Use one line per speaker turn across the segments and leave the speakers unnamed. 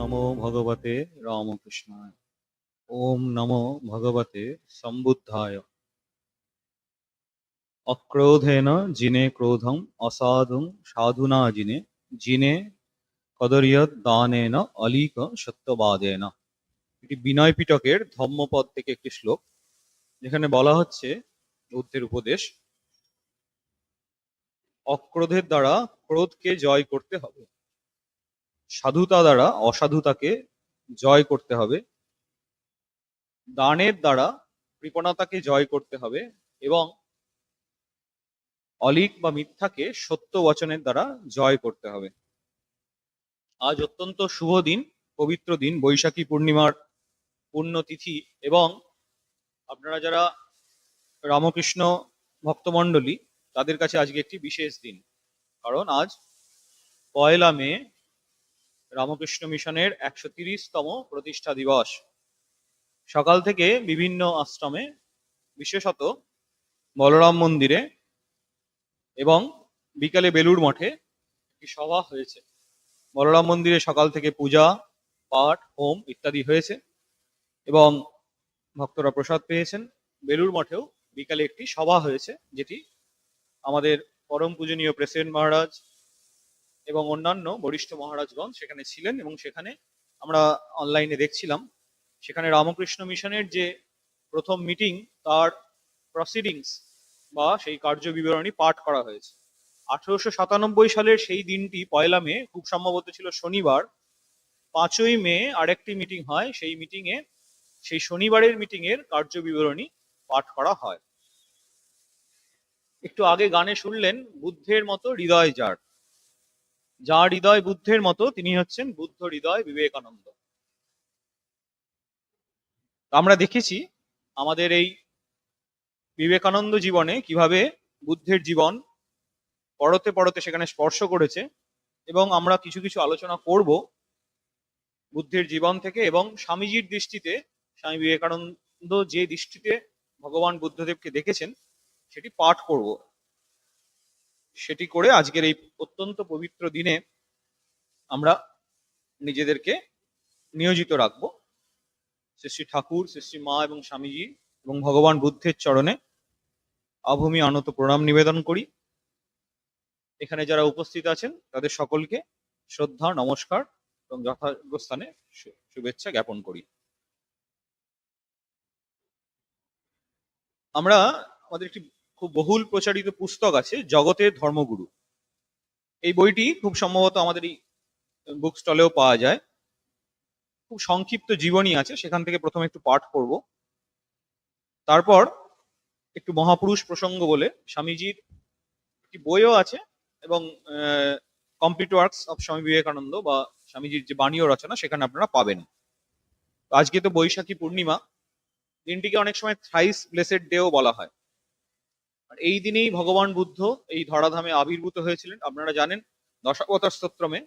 নমো ভগবতে রামকৃষ্ণায়। ওম নমো ভগবতে সম্বুদ্ধায়। অক্রোধেন জিনে ক্রোধম অসাধুং সাধুনা জিনে জিনে কদরিয়ৎ দানেন অলিক সত্যবাদেন। এটি বিনয় পিটকের ধম্মপদ থেকে একটি শ্লোক, যেখানে বলা হচ্ছে বুদ্ধের উপদেশ, অক্রোধের দ্বারা ক্রোধকে জয় করতে হবে, সাধুতা দ্বারা অসাধুতাকে জয় করতে হবে, দানের দ্বারা কৃপণতাকে জয় করতে হবে এবং অলিক বা মিথ্যাকে সত্য বচনের দ্বারা জয় করতে হবে। আজ অত্যন্ত শুভ দিন, পবিত্র দিন, বৈশাখী পূর্ণিমার পুণ্যতিথি, এবং আপনারা যারা রামকৃষ্ণ ভক্তমণ্ডলী তাদের কাছে আজকে একটি বিশেষ দিন, কারণ আজ 1 মে রামকৃষ্ণ মিশনের 130তম প্রতিষ্ঠা দিবস। সকাল থেকে বিভিন্ন আশ্রমে, বিশেষত বলরাম মন্দিরে এবং বিকালে বেলুড় মঠে একটি সভা হয়েছে। বলরাম মন্দিরে সকাল থেকে পূজা পাঠ হোম ইত্যাদি হয়েছে এবং ভক্তরা প্রসাদ পেয়েছেন। বেলুড় মঠেও বিকালে একটি সভা হয়েছে, যেটি আমাদের পরম পূজনীয় প্রেসিডেন্ট মহারাজ এবং অন্যান্য বরিষ্ঠ মহারাজগণ সেখানে ছিলেন, এবং সেখানে আমরা অনলাইনে দেখছিলাম, সেখানে রামকৃষ্ণ মিশনের যে প্রথম মিটিং তার প্রসিডিংস বা সেই কার্য বিবরণী পাঠ করা হয়েছে। 1897 সালের সেই দিনটি 1 মে, খুব সম্ভবত ছিল শনিবার। 5 মে আরেকটি মিটিং হয়, সেই মিটিংয়ে, সেই শনিবারের মিটিং এর কার্য বিবরণী পাঠ করা হয়। একটু আগে গানে শুনলেন, বুদ্ধের মতো হৃদয় যার, যার হৃদয় বুদ্ধের মতো তিনি হচ্ছেন বুদ্ধ হৃদয় বিবেকানন্দ। আমরা দেখেছি আমাদের এই বিবেকানন্দ জীবনে কিভাবে বুদ্ধের জীবন পড়তে পড়তে সেখানে স্পর্শ করেছে, এবং আমরা কিছু কিছু আলোচনা করব বুদ্ধের জীবন থেকে, এবং স্বামীজির দৃষ্টিতে স্বামী বিবেকানন্দ যে দৃষ্টিতে ভগবান বুদ্ধদেবকে দেখেছেন সেটি পাঠ করব। সেটি করে আজকের এই অত্যন্ত পবিত্র দিনে আমরা নিজেদেরকে নিয়োজিত রাখবো। শ্রী শ্রী ঠাকুর, শ্রী শ্রী মা এবং স্বামীজি এবং ভগবান বুদ্ধের চরণে আভূমি আনত প্রণাম নিবেদন করি। এখানে যারা উপস্থিত আছেন তাদের সকলকে শ্রদ্ধা, নমস্কার এবং যথাযোগ্য স্থানে শুভেচ্ছা জ্ঞাপন করি। আমরা আমাদের একটি খুব বহুল প্রচারিত পুস্তক আছে, জগতের ধর্মগুরু। এই বইটি খুব সম্ভবত আমাদের এই বুক স্টলেও পাওয়া যায়। খুব সংক্ষিপ্ত জীবনী আছে, সেখান থেকে প্রথমে একটু পাঠ করব, তারপর একটু মহাপুরুষ প্রসঙ্গ বলে স্বামীজির একটি বইও আছে, এবং complete works of Swami Vivekananda বা স্বামীজির যে বাণী ও রচনা সেখানে আপনারা পাবেন। আজকে তো বৈশাখী পূর্ণিমা, দিনটিকে অনেক সময় থ্রাইস ব্লেসেড ডেও বলা হয়। আর এই দিনেই ভগবান বুদ্ধ এই ধরাধামে আবির্ভূত হয়েছিলেন। আপনারা জানেন, দশাবতার স্তোত্রমে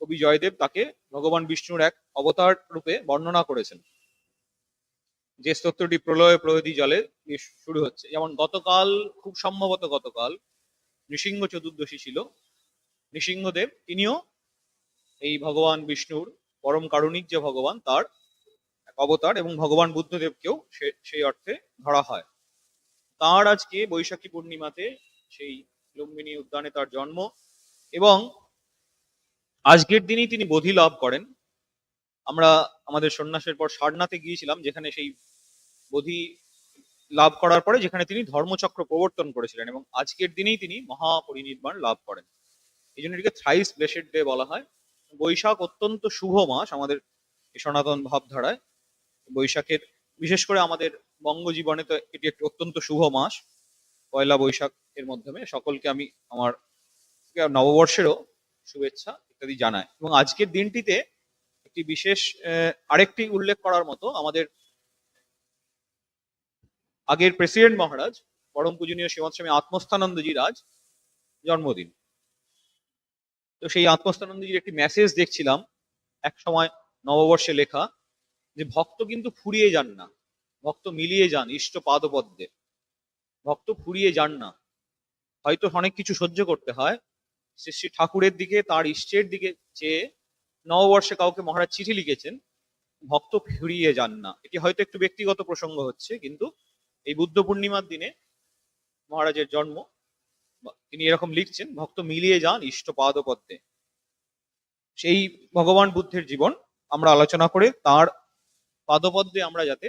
কবি জয়দেব তাকে ভগবান বিষ্ণুর এক অবতার রূপে বর্ণনা করেছেন, যে স্তোত্রটি প্রলয় প্রহরী জলে দিয়ে শুরু হচ্ছে। যেমন গতকাল, খুব সম্ভবত গতকাল নৃসিংহ চতুর্দশী ছিল। নৃসিংহদেব তিনিও এই ভগবান বিষ্ণুর পরম কারুণিক যে ভগবান তার এক অবতার, এবং ভগবান বুদ্ধদেবকেও সেই অর্থে ধরা হয়। তার আজকে বৈশাখী পূর্ণিমাতে সেই লুম্বিনী উদ্যানে তার জন্ম, এবং আজকের দিনেই তিনি বোধি লাভ করেন। আমরা আমাদের সন্ন্যাসের পর সারনাথে গিয়েছিলাম, যেখানে সেই বোধি লাভ করার পরে যেখানে তিনি ধর্মচক্র প্রবর্তন করেছিলেন, এবং আজকের দিনেই তিনি মহাপরিনির্বাণ লাভ করেন। এই জন্য এটিকে থ্রাইস ব্লেসেড ডে বলা হয়। বৈশাখ অত্যন্ত শুভ মাস আমাদের সনাতন ভাবধারায়। বৈশাখের, বিশেষ করে আমাদের বঙ্গ জীবনে তো এটি একটি অত্যন্ত শুভ মাস। 1 বৈশাখ এর মাধ্যমে সকলকে আমি আমার নববর্ষেরও শুভেচ্ছা ইত্যাদি জানাই। এবং আজকের দিনটিতে একটি বিশেষ আরেকটি উল্লেখ করার মতো, আমাদের আগের প্রেসিডেন্ট মহারাজ পরম পূজনীয় শ্রীমৎ স্বামী আত্মস্থানন্দজির আজ জন্মদিন। তো সেই আত্মস্থানন্দজির একটি মেসেজ দেখছিলাম এক সময় নববর্ষে লেখা, যে ভক্ত কিন্তু ফুরিয়ে যান না, ভক্ত মিলিয়ে যান ইষ্ট পাদপদ্মে। ভক্ত ফুরিয়ে যান না, হয়তো অনেক কিছু সহ্য করতে হয়, শ্রী শ্রী ঠাকুরের দিকে, তার ইষ্টের দিকে চেয়ে নববর্ষে কাউকে মহারাজ চিঠি লিখেছেন, ভক্ত ফিরিয়ে যান না। এটি হয়তো একটু ব্যক্তিগত প্রসঙ্গ হচ্ছে, কিন্তু এই বুদ্ধ পূর্ণিমার দিনে মহারাজের জন্ম, তিনি এরকম লিখছেন, ভক্ত মিলিয়ে যান ইষ্ট পাদপদ্মে। সেই ভগবান বুদ্ধের জীবন আমরা আলোচনা করে তার পাদপদ্মে আমরা যাতে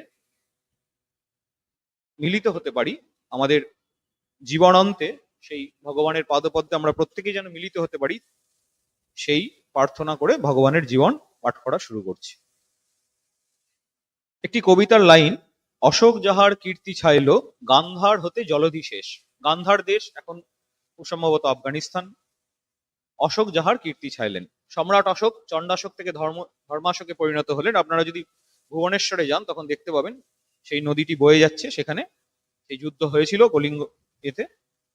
মিলিত হতে পারি, আমাদের জীবনান্তে সেই ভগবানের পাদপদ্মে আমরা প্রত্যেকেই যেন মিলিত হতে পারি, সেই প্রার্থনা করে ভগবানের জীবন পাঠ করা শুরু করছি। একটি কবিতার লাইন, অশোক যাহার কীর্তি ছাইল, গান্ধার হতে জলধি শেষ। গান্ধার দেশ এখন খুব সম্ভবত আফগানিস্তান। অশোক যাহার কীর্তি ছাইলেন, সম্রাট অশোক চণ্ডাশোক থেকে ধর্মাশোকে পরিণত হলেন। আপনারা যদি ভুবনেশ্বরে যান তখন দেখতে পাবেন সেই নদীটি বয়ে যাচ্ছে, সেখানে সেই যুদ্ধ হয়েছিল কলিঙ্গ এতে।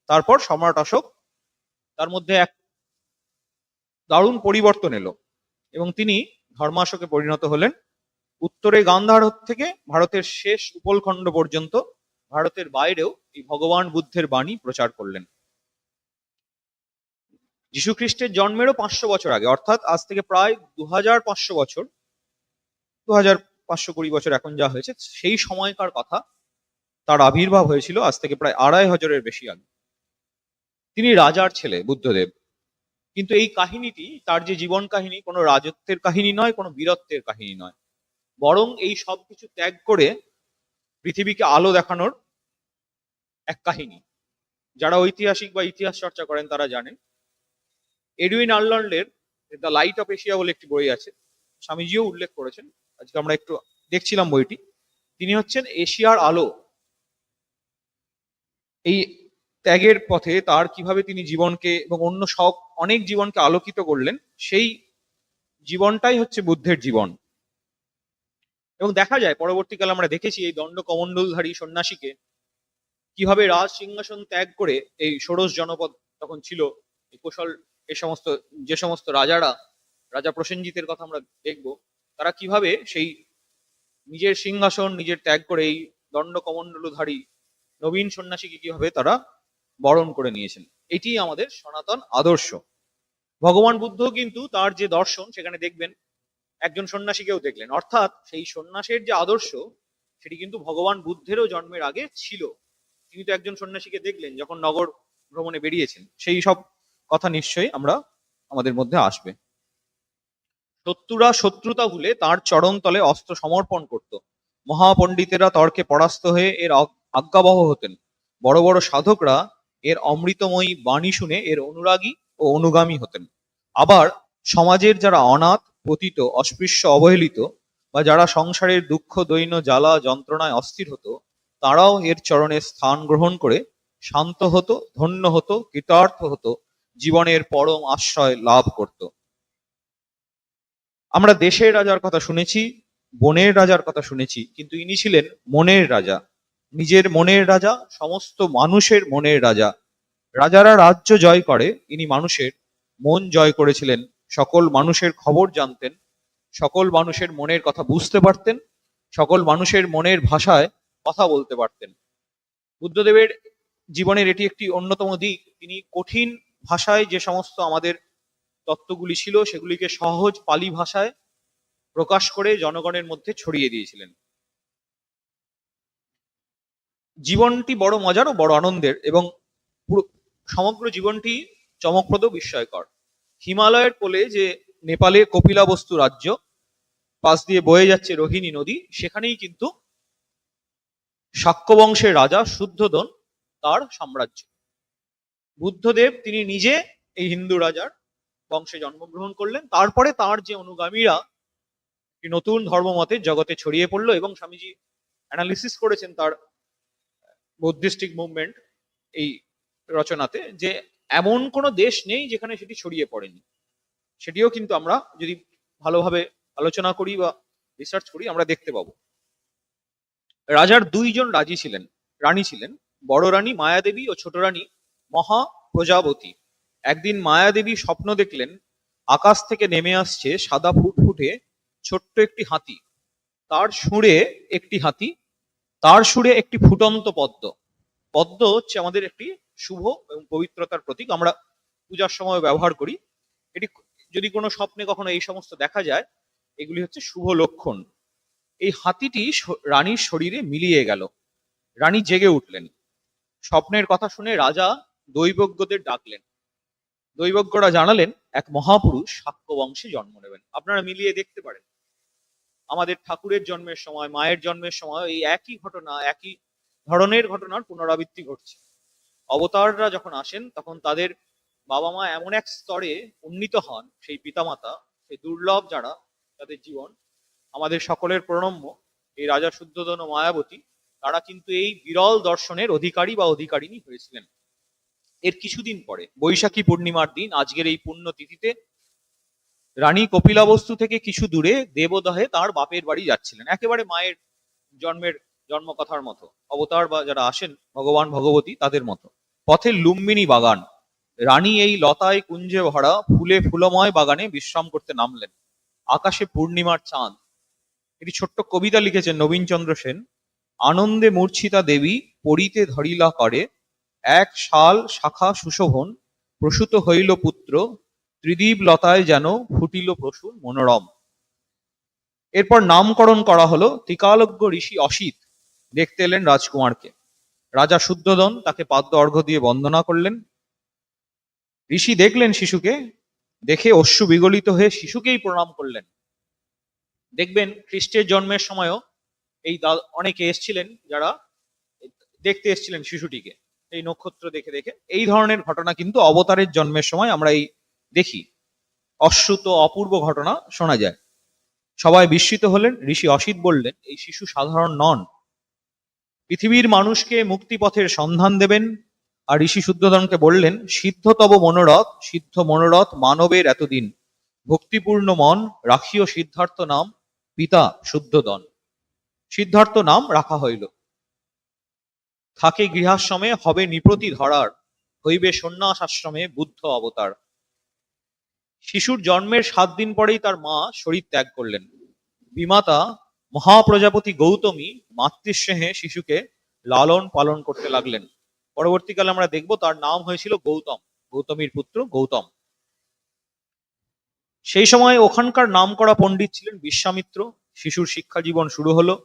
তারপর সম্রাট অশোক, তার মধ্যে এক দারুণ পরিবর্তন এলো এবং তিনি ধর্মাশোকে পরিণত হলেন। উত্তরে গান্ধার থেকে ভারতের শেষ উপলখণ্ড পর্যন্ত, ভারতের বাইরেও এই ভগবান বুদ্ধের বাণী প্রচার করলেন। যীশু খ্রিস্টের জন্মেরও 500 বছর আগে, অর্থাৎ আজ থেকে প্রায় 2500 বছর, 2520 বছর এখন যা হয়েছে, সেই সময়কার কথা। তার আবির্ভাব হয়েছিল আজ থেকে প্রায় 2500-এর বেশি আগে। তিনি রাজার ছেলে বুদ্ধদেব, কিন্তু এই কাহিনীটি, তার যে জীবন কাহিনী, কোনো রাজত্বের কাহিনী নয়, কোনো বীরত্বের কাহিনী নয়, বরং এই সব কিছু ত্যাগ করে পৃথিবীকে আলো দেখানোর এক কাহিনী। যারা ঐতিহাসিক বা ইতিহাস চর্চা করেন তারা জানেন, এডুইন আর্লন্ডের দ্য লাইট অফ এশিয়া বলে একটি বই আছে, স্বামীজিও উল্লেখ করেছেন, আজকে আমরা একটু দেখছিলাম বইটি। তিনি হচ্ছেন এশিয়ার আলো। এই ত্যাগের পথে তার কিভাবে তিনি জীবনকে এবং অন্য সব অনেক জীবনকে আলোকিত করলেন, সেই জীবনটাই হচ্ছে বুদ্ধের জীবন। এবং দেখা যায় পরবর্তীকালে আমরা দেখেছি এই দণ্ড কমণ্ডলধারী সন্ন্যাসীকে কিভাবে রাজ সিংহাসন ত্যাগ করে, এই ষোড়শ জনপদ তখন ছিল, এই কোশল, যে সমস্ত রাজা প্রসেনজিতের কথা আমরা দেখব, তারা কিভাবে সেই নিজের সিংহাসন নিজের ত্যাগ করে এই দণ্ড কমণ্ডলধারী নবীন সন্ন্যাসীকে কিভাবে তারা বরণ করে নিয়েছেন। এটি আমাদের সনাতন আদর্শ। ভগবান বুদ্ধ কিন্তু তার যে দর্শন, সেখানে দেখবেন একজন সন্ন্যাসীকেও দেখলেন, অর্থাৎ সেই সন্ন্যাসের যে আদর্শ, সেটি কিন্তু ভগবান বুদ্ধেরও জন্মের আগে ছিল। তিনি তো একজন সন্ন্যাসীকে দেখলেন যখন নগর ভ্রমণে বেরিয়েছেন। সেই সব কথা নিশ্চয়ই আমাদের মধ্যে আসবে। শত্রুরা শত্রুতা ভুলে তার চরণ তলে অস্ত্র সমর্পণ করত। মহাপণ্ডিতেরা তর্কে পরাস্ত হয়ে এর আজ্ঞাবহ হতেন। বড় বড় সাধকরা এর অমৃতময়ী বাণী শুনে এর অনুরাগী ও অনুগামী হতেন। আবার সমাজের যারা অনাথ, পতিত, অস্পৃশ্য, অবহেলিত, বা যারা সংসারের দুঃখ, দৈন্য, জ্বালা, যন্ত্রণায় অস্থির হতো, তারাও এর চরণে স্থান গ্রহণ করে শান্ত হতো, ধন্য হতো, কৃতার্থ হতো, জীবনের পরম আশ্রয় লাভ করত। আমরা দেশের রাজার কথা শুনেছি, বনের রাজার কথা শুনেছি, কিন্তু ইনি ছিলেন মনের রাজা, নিজের মনের রাজা, সমস্ত মানুষের মনের রাজা। রাজারা রাজ্য জয় করে, ইনি মানুষের মন জয় করেছিলেন। সকল মানুষের খবর জানতেন, সকল মানুষের মনের কথা বুঝতে পারতেন, সকল মানুষের মনের ভাষায় কথা বলতে পারতেন। বুদ্ধদেবের জীবনের এটি একটি অন্যতম দিক। তিনি কঠিন ভাষায় যে সমস্ত আমাদের তত্ত্বগুলি ছিল, সেগুলিকে সহজ পালি ভাষায় প্রকাশ করে জনগণের মধ্যে ছড়িয়ে দিয়েছিলেন। জীবনটি বড় মজার ও বড় আনন্দের, এবং সমগ্র জীবনটি চমকপ্রদ, বিস্ময়কর। হিমালয়ের কোলে যে নেপালে কপিলাবস্তু রাজ্য, পাশ দিয়ে বয়ে যাচ্ছে রোহিণী নদী, সেখানেই কিন্তু শাক্য বংশের রাজা শুদ্ধোদন তার সাম্রাজ্য। বুদ্ধদেব তিনি নিজে এই হিন্দু রাজার বংশে জন্মগ্রহণ করলেন। তারপরে তার যে অনুগামীরা একটি নতুন ধর্মমতে জগতে ছড়িয়ে পড়লো, এবং স্বামীজি অ্যানালিসিস করেছেন তার বুদ্ধিস্টিক মুভমেন্ট এই রচনাতে, যে এমন কোনো দেশ নেই যেখানে সেটি ছড়িয়ে পড়েনি। সেটিও কিন্তু আমরা যদি ভালোভাবে আলোচনা করি বা রিসার্চ করি আমরা দেখতে পাবো। রাজার দুইজন রানী ছিলেন, বড় রানী মায়াদেবী ও ছোট রানী মহা প্রজাবতী। একদিন মায়াদেবী স্বপ্ন দেখলেন, আকাশ থেকে নেমে আসছে সাদা ফুটফুটে ছোট্ট একটি হাতি, তার সুরে একটি ফুটন্ত পদ্ম। পদ্ম হচ্ছে আমাদের একটি শুভ এবং পবিত্রতার প্রতীক, আমরা পূজার সময় ব্যবহার করি। এটি যদি কোনো স্বপ্নে কখনো এই সমস্ত দেখা যায়, এগুলি হচ্ছে শুভ লক্ষণ। এই হাতিটি রানীর শরীরে মিলিয়ে গেল। রানী জেগে উঠলেন। স্বপ্নের কথা শুনে রাজা দৈবজ্ঞদের ডাকলেন। দৈবজ্ঞরা জানালেন এক মহাপুরুষ শাক্য বংশে জন্ম নেবেন। আপনারা মিলিয়ে দেখতে পারেন, আমাদের ঠাকুরের জন্মের সময়, মায়ের জন্মের সময় এই একই ঘটনা, একই ধরনের ঘটনার পুনরাবৃত্তি ঘটছে। অবতাররা যখন আসেন তখন তাদের বাবা মা এমন এক স্তরে উন্নীত হন, সেই পিতামাতা, সেই দুর্লভ যারা, তাদের জীবন আমাদের সকলের প্রণম্য। এই রাজা শুদ্ধোধন ও মায়াবতী, তারা কিন্তু এই বিরল দর্শনের অধিকারী বা অধিকারিণী হয়েছিলেন। এর কিছুদিন পরে বৈশাখী পূর্ণিমার দিন, আজকের এই পুণ্য তিথিতে, রানী কপিলাবস্তু থেকে কিছু দূরে দেবদহে তার বাপের বাড়ি যাচ্ছিলেন, একেবারে মায়ের জন্মকথার মতো। অবতার বা যারা আসেন ভগবান ভগবতী তাদের মতো। পথে লুম্বিনী বাগান। রানী এই লতায় কুঞ্জে ভরা ফুলে ফুলময় বাগানে বিশ্রাম করতে নামলেন। আকাশে পূর্ণিমার চাঁদ। একটি ছোট্ট কবিতা লিখেছেন নবীনচন্দ্র সেন। আনন্দে মূর্ছিতা দেবী পড়িতে ধরিলা করে, এক শাল শাখা সুশোভন প্রসূত হইল পুত্র, ত্রিদীপ লতায় যেন ফুটিল প্রসূন মনোরম। এরপর নামকরণ করা হলো। ত্রিকালজ্ঞ ঋষি অসিত দেখতে এলেন রাজকুমারকে। রাজা শুদ্ধোধন তাকে পাদ্য অর্ঘ্য দিয়ে বন্দনা করলেন। ঋষি দেখলেন শিশুকে, দেখে অশ্রু বিগলিত হয়ে শিশুকেই প্রণাম করলেন। দেখবেন খ্রিস্টের জন্মের সময়ও এই অনেকে এসছিলেন, যারা দেখতে এসছিলেন শিশুটিকে, এই নক্ষত্র দেখে দেখে। এই ধরনের ঘটনা কিন্তু অবতারের জন্মের সময় আমরা এই দেখি। অশ্রুত অপূর্ব ঘটনা শোনা যায়। সবাই বিস্মিত হলেন। ঋষি অসিত বললেন, এই শিশু সাধারণ নন, পৃথিবীর মানুষকে মুক্তিপথের সন্ধান দেবেন। আর ঋষি শুদ্ধোধনকে বললেন, সিদ্ধতব মনোরথ, সিদ্ধ মনোরথ মানবের এতদিন, ভক্তিপূর্ণ মন রাখিও সিদ্ধার্থ নাম, পিতা শুদ্ধোধন। সিদ্ধার্থ নাম রাখা হইল। থাকে গৃহাশ্রমে, হবে নিপতি ধরার, হইবে সন্ন্যাস আশ্রমে বুদ্ধ অবতার। শিশুর জন্মের 7 দিন পরেই তার মা শরীর ত্যাগ করলেন। বিমাতা মহাপ্রজাপতি গৌতমী মাতৃস্নেহে শিশুকে লালন পালন করতে লাগলেন। পরবর্তীকালে আমরা দেখব তার নাম হয়েছিল গৌতম, গৌতমীর পুত্র গৌতম। সেই সময় ওখানকার নামকরা পণ্ডিত ছিলেন বিশ্বামিত্র। শিশুর শিক্ষা জীবন শুরু হলো।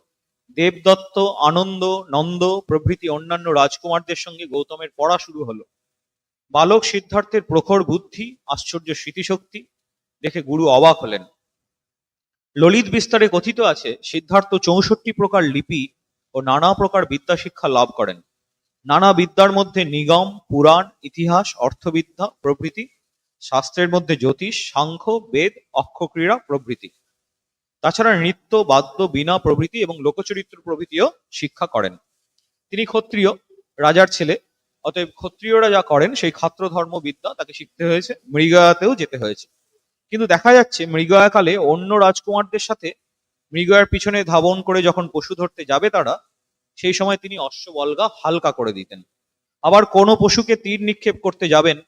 দেবদত্ত, আনন্দ, নন্দ প্রভৃতি অন্যান্য রাজকুমারদের সঙ্গে গৌতমের পড়া শুরু হলো। বালক সিদ্ধার্থের প্রখর বুদ্ধি, আশ্চর্য স্মৃতিশক্তি দেখে গুরু অবাক হলেন। ললিত বিস্তারে কথিত আছে, সিদ্ধার্থ 64 প্রকার লিপি ও নানা প্রকার বিদ্যা শিক্ষা লাভ করেন। নানা বিদ্যার মধ্যে নিগম, পুরাণ, ইতিহাস, অর্থবিদ্যা প্রভৃতি, শাস্ত্রের মধ্যে জ্যোতিষ, সাংখ্য, বেদ, অক্ষক্রীড়া প্রভৃতি। তাছাড়া নৃত্য, বাদ্য, বীণা প্রভৃতি এবং লোকচরিত্র প্রভৃতিও শিক্ষা করেন। তিনি ক্ষত্রিয়, রাজার ছেলে, অতএব ক্ষত্রিয়রা যা করেন সেই ক্ষাত্র ধর্ম বিদ্যা তাকে শিখতে হয়েছে, মৃগয়াতেও যেতে হয়েছে। কিন্তু দেখা যাচ্ছে মৃগয়াকালে অন্য রাজকুমারদের সাথে মৃগয়ার পিছনে ধাবন করে যখন পশু ধরতে যাবে তারা, সেই সময় তিনি অশ্ববল্গা হালকা করে দিতেন। আবার কোনো পশুকে তীর নিক্ষেপ করতে যাবেন,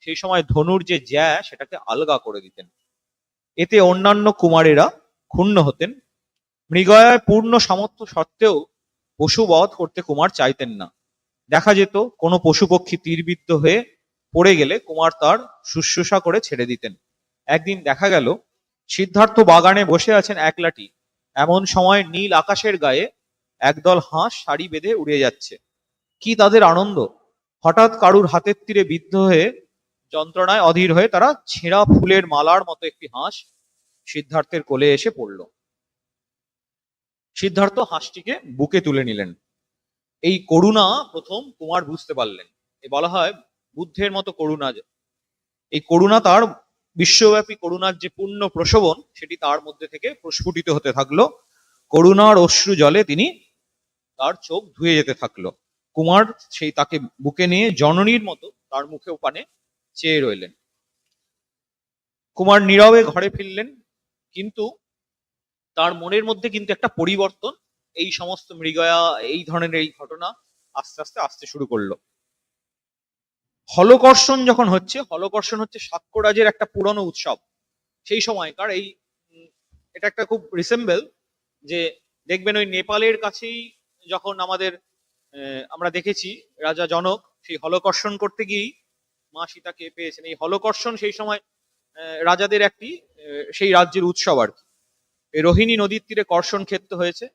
সেই সময় ধনুর যে জ্যা সেটাকে আলগা করে দিতেন। এতে অন্যান্য কুমারেরা ক্ষুণ্ণ হতেন। মৃগয়ায় পূর্ণ সামর্থ্য সত্ত্বেও পশু বধ করতে কুমার চাইতেন না। দেখা যেত কোনো পশু পক্ষী তীরবিদ্ধ হয়ে পড়ে গেলে কুমার তার শুশ্রূষা করে ছেড়ে দিতেন। একদিন দেখা গেল সিদ্ধার্থ বাগানে বসে আছেন একলাটি। এমন সময় নীল আকাশের গায়ে একদল হাঁস সারি বেঁধে উড়ে যাচ্ছে। কি তাদের আনন্দ! হঠাৎ কারুর হাতের তীরে বিদ্ধ হয়ে যন্ত্রণায় অধীর হয়ে তারা ছেঁড়া ফুলের মালার মতো একটি হাঁস সিদ্ধার্থের কোলে এসে পড়ল। সিদ্ধার্থ হাঁসটিকে বুকে তুলে নিলেন। এই করুণা প্রথম কুমার বুঝতে পারলেন। এ বলা হয় বুদ্ধের মতো করুণা। এই করুণা, তার বিশ্বব্যাপী করুণার যে পূর্ণ প্রসবন, সেটি তার মধ্যে থেকে প্রস্ফুটিত হতে থাকলো। করুণার অশ্রু জলে তিনি তার চোখ ধুয়ে যেতে থাকলো। কুমার সেই তাকে বুকে নিয়ে জননীর মতো তার মুখে পানে চেয়ে রইলেন। কুমার নীরবে ঘরে ফিরলেন, কিন্তু তার মনের মধ্যে কিন্তু একটা পরিবর্তন এই সমস্ত মৃগয়া, এই ধরনের এই ঘটনা আস্তে আস্তে আসতে শুরু করলো। হলকর্ষণ যখন হচ্ছে, হলকর্ষণ হচ্ছে সাক্ষ্যরাজের একটা পুরনো উৎসব। সেই সময়কার এই এটা একটা খুব রিসেম্বল, যে দেখবেন ওই নেপালের কাছেই যখন আমাদের আমরা দেখেছি রাজা জনক সেই হলকর্ষণ করতে গিয়েই মা সীতাকে পেয়েছেন। এই হলকর্ষণ সেই সময় রাজাদের একটি সেই রাজ্যের উৎসব আর কি। এই রোহিণী নদীর তীরে কর্ষণ ক্ষেত্র হয়েছে,